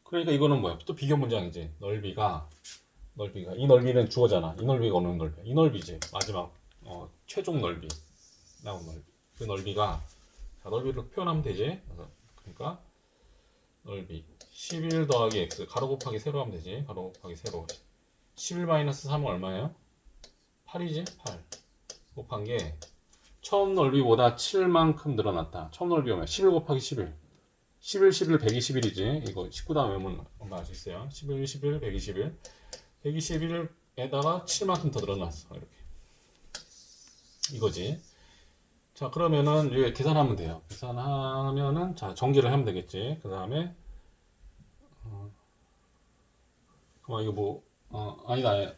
그러니까 이거는 뭐야? 또 비교 문장이지. 넓이가 이 넓이는 주어잖아. 이 넓이가 어느 넓이야? 이 넓이지. 마지막 최종 넓이 나온 넓이. 그 넓이가 자, 넓이를 표현하면 되지. 그러니까 넓이 11 더하기 x 가로 곱하기 세로 하면 되지. 가로 곱하기 세로 11 마이너스 3은 얼마예요? 8이지? 8 곱한 게 처음 넓이보다 7만큼 늘어났다. 처음 넓이 오면 11 곱하기 11 11, 11, 121이지. 이거 19 다음에 오면 알 수 있어요. 11, 11, 121 121에다가 7만큼 더 늘어났어. 이렇게 이거지. 자, 그러면은 이거 계산하면 돼요. 계산하면은 자, 전개를 하면 되겠지. 그 다음에 이거 뭐 아니다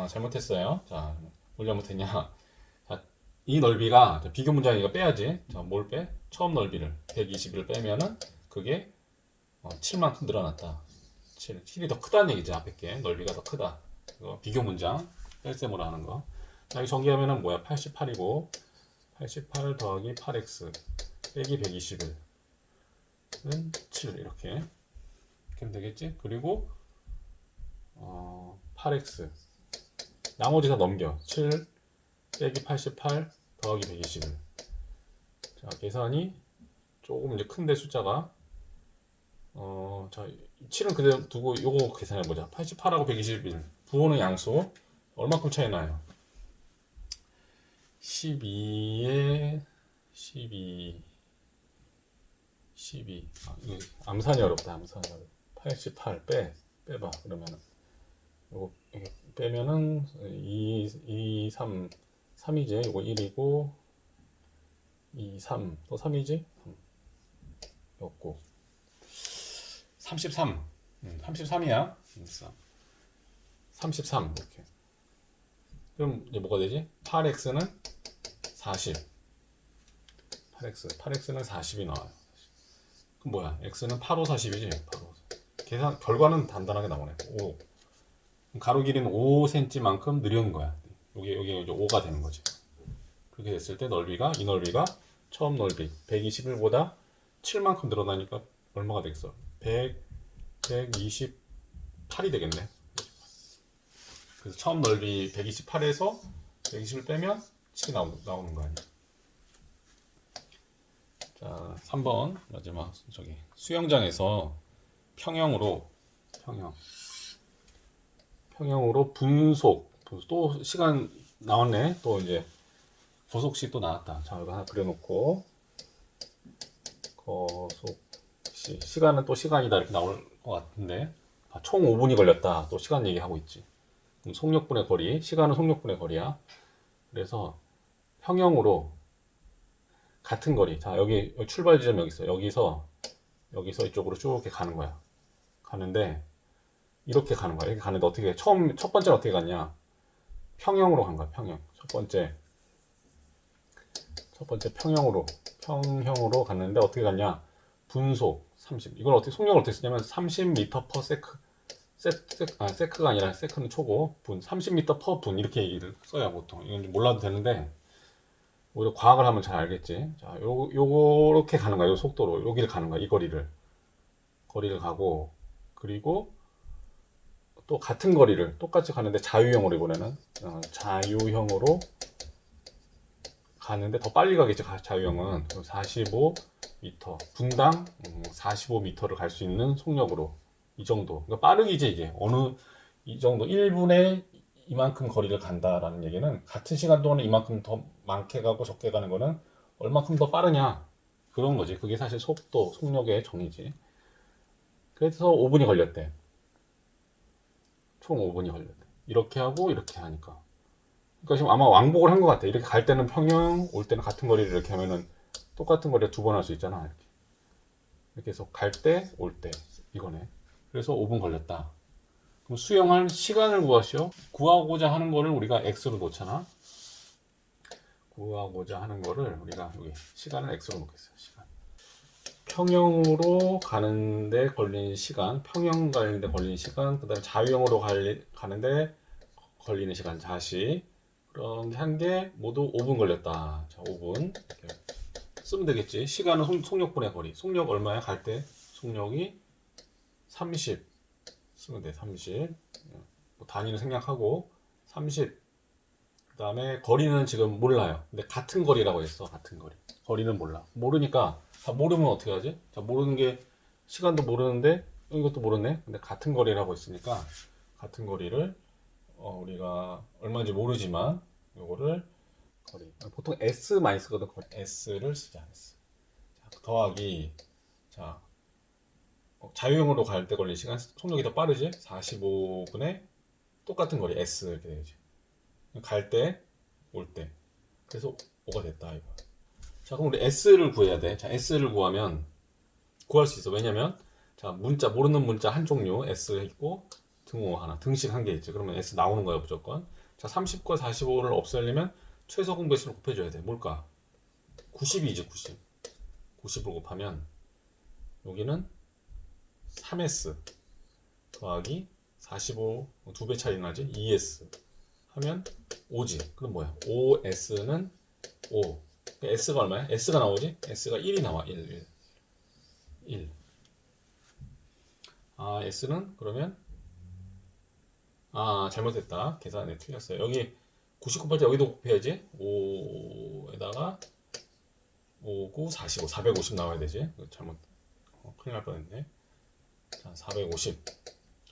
잘못했어요. 자, 뭘 잘못했냐? 자, 이 넓이가 자, 비교 문장이니까 빼야지. 자, 뭘 빼? 처음 넓이를 121을 빼면은 그게 7만큼 늘어났다. 7이 더 크다는 얘기지. 앞에 게 넓이가 더 크다. 이거 비교 문장 뺄셈으로 하는 거. 자, 이 전개하면은 뭐야? 88이고 88 더하기 8x 빼기 121은 7 이렇게 하면 되겠지? 그리고 8x 나머지 다 넘겨 7 빼기 88 더하기 121. 자, 계산이 조금 이제 큰데 숫자가 자, 7은 그대로 두고 요거 계산해 보자. 88하고 121 부호는 양수 얼마큼 차이 나요? 12에 12 이거 암산이 어렵다. 암산이 어렵다. 88 빼봐. 그러면은 요거 빼면은 3이지. 요거 1이고 3 또 3이지. 3였고 33 33이야. 33 이렇게. 그럼 이제 뭐가 되지? 8x는 40. 8x는 40이 나와요. 그럼 뭐야? x는 8, 5, 40이지. 8, 5. 계산 결과는 단단하게 나오네. 5. 가로 길이는 5cm만큼 늘은 거야. 여기 이제 5가 되는 거지. 그렇게 됐을 때 이 넓이가 처음 넓이 121보다 7만큼 늘어나니까 얼마가 되겠어? 128이 되겠네. 그래서 처음 넓이 128에서 120을 빼면 7이 나오는 거 아니야. 자, 3번 마지막 수영장에서 평형으로 분속 또 시간 나왔네. 또 이제 거속시 또 나왔다. 자, 이거 하나 그려놓고 거속시 시간은 또 시간이다 이렇게 나올 것 같은데 총 5분이 걸렸다. 또 시간 얘기하고 있지. 그럼 속력분의 거리, 시간은 속력분의 거리야. 그래서 평형으로 같은 거리. 자, 여기 출발 지점 여기 있어. 여기서 이쪽으로 쭉 이렇게 가는 거야. 가는데 이렇게 가는 거야. 이렇게 가는데 어떻게 첫 번째는 어떻게 갔냐? 평형으로 간 거야. 평형. 첫 번째 평형으로 갔는데 어떻게 갔냐? 분속 30. 이걸 어떻게 속력을 어떻게 쓰냐면 30m per 세크가 아니라 세크는 초고 분 30m per 분 이렇게 얘기를 써야 보통. 이건 좀 몰라도 되는데 오히려 과학을 하면 잘 알겠지. 자, 요렇게 가는 거야. 요 속도로 여기를 가는 거야. 이 거리를 가고 그리고 또 같은 거리를 똑같이 가는데 자유형으로 이번에는 자유형으로 가는데 더 빨리 가겠지. 자유형은 45m 분당 45m를 갈 수 있는 속력으로 이 정도. 그러니까 빠르기지 이게 이 정도 1분에 이만큼 거리를 간다라는 얘기는 같은 시간 동안에 이만큼 더 많게 가고 적게 가는 거는 얼마큼 더 빠르냐 그런 거지. 그게 사실 속력의 정의지. 그래서 5분이 걸렸대. 총 5분이 걸렸대. 이렇게 하고 이렇게 하니까. 그러니까 지금 아마 왕복을 한 것 같아. 이렇게 갈 때는 평형, 올 때는 같은 거리를 이렇게 하면은 똑같은 거리를 2번 할 수 있잖아. 이렇게 해서 갈 때, 올 때 이거네. 그래서 5분 걸렸다. 그럼 수영할 시간을 구하고자 하는 거를 우리가 x로 놓잖아. 구하고자 하는 거를 우리가 여기 시간을 x로 놓겠어요. 시간. 평형으로 가는데 걸린 시간, 평형 가는데 걸린 시간, 그 다음에 자유형으로 가는데 걸리는 시간, 자시. 그런 게 한 개 모두 5분 걸렸다. 자, 5분. 이렇게 쓰면 되겠지. 시간은 속력분의 거리. 속력 얼마야? 갈 때 속력이 30. 쓰면 돼. 30. 뭐 단위를 생략하고 30. 그 다음에 거리는 지금 몰라요. 근데 같은 거리라고 했어. 같은 거리. 거리는 몰라. 모르니까 다 모르면 어떻게 하지? 자, 모르는 게 시간도 모르는데 이것도 모르네. 근데 같은 거리라고 했으니까 같은 거리를 우리가 얼마인지 모르지만 요거를 거리 보통 S 많이 쓰거든. 거리 S를 쓰지 않았어. 자, 더하기 자 자유형으로 갈 때 걸린 시간 속력이 더 빠르지? 45분에 똑같은 거리 S 이렇게 되지. 갈 때, 올 때. 그래서 5가 됐다 이거. 자, 그럼 우리 S를 구해야 돼. 자, S를 구하면 구할 수 있어. 왜냐면 자, 문자 모르는 문자 한 종류 S 있고 등호 하나, 등식 한 개 있지. 그러면 S 나오는 거야 무조건. 자, 30과 45를 없애려면 최소 공배수를 곱해줘야 돼. 뭘까? 90이지 90. 90을 곱하면 여기는 3S 더하기 45 두 배 차이 나지? 2S 하면 5지. 그럼 뭐야? 5S는 5. S가 얼마야? S가 나오지? S가 1이 나와. 1. 아, S는 그러면 잘못했다. 계산이 틀렸어요. 여기 90 곱할 때 여기도 곱해야지. 5에다가 5, 9, 45, 450 나와야 되지. 잘못 큰일 날 뻔했네. 자, 450.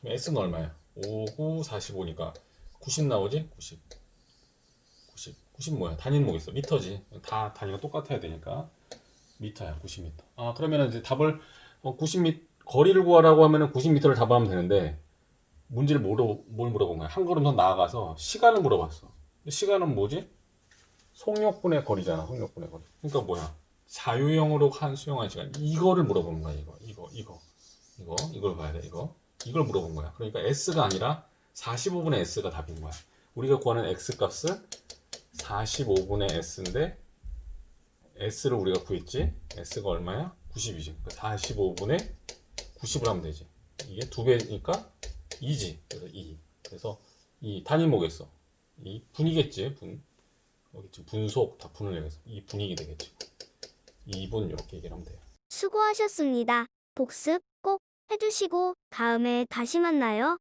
그럼 S는 얼마야? 5, 9, 45니까 90 나오지? 90 뭐야? 단위는 있어? 미터지. 다 단위가 똑같아야 되니까 미터야. 90미터. 그러면 이제 답을 90m 거리를 구하라고 하면은 90m를 답하면 되는데 문제를 뭘 물어본 거야? 한 걸음 더 나아가서 시간을 물어봤어. 시간은 뭐지? 속력분의 거리잖아. 속력분의 거리. 그러니까 뭐야? 자유형으로 수용한 시간. 이거를 물어보는 거야. 이걸 봐야 돼. 이걸 물어본 거야. 그러니까 S가 아니라 45분의 S가 답인 거야. 우리가 구하는 X 값은 45분의 S인데 S를 우리가 구했지? S가 얼마야? 90이지. 그러니까 45분의 90을 하면 되지. 이게 2배니까 2지. 그래서 2. 그래서 이 단위 뭐겠어? 이 분이겠지. 분. 여기 지금 분속 다 분을 내겠어. 이 분익이 되겠지. 2분 이렇게 얘기를 하면 돼요. 수고하셨습니다. 복습 꼭 해주시고 다음에 다시 만나요.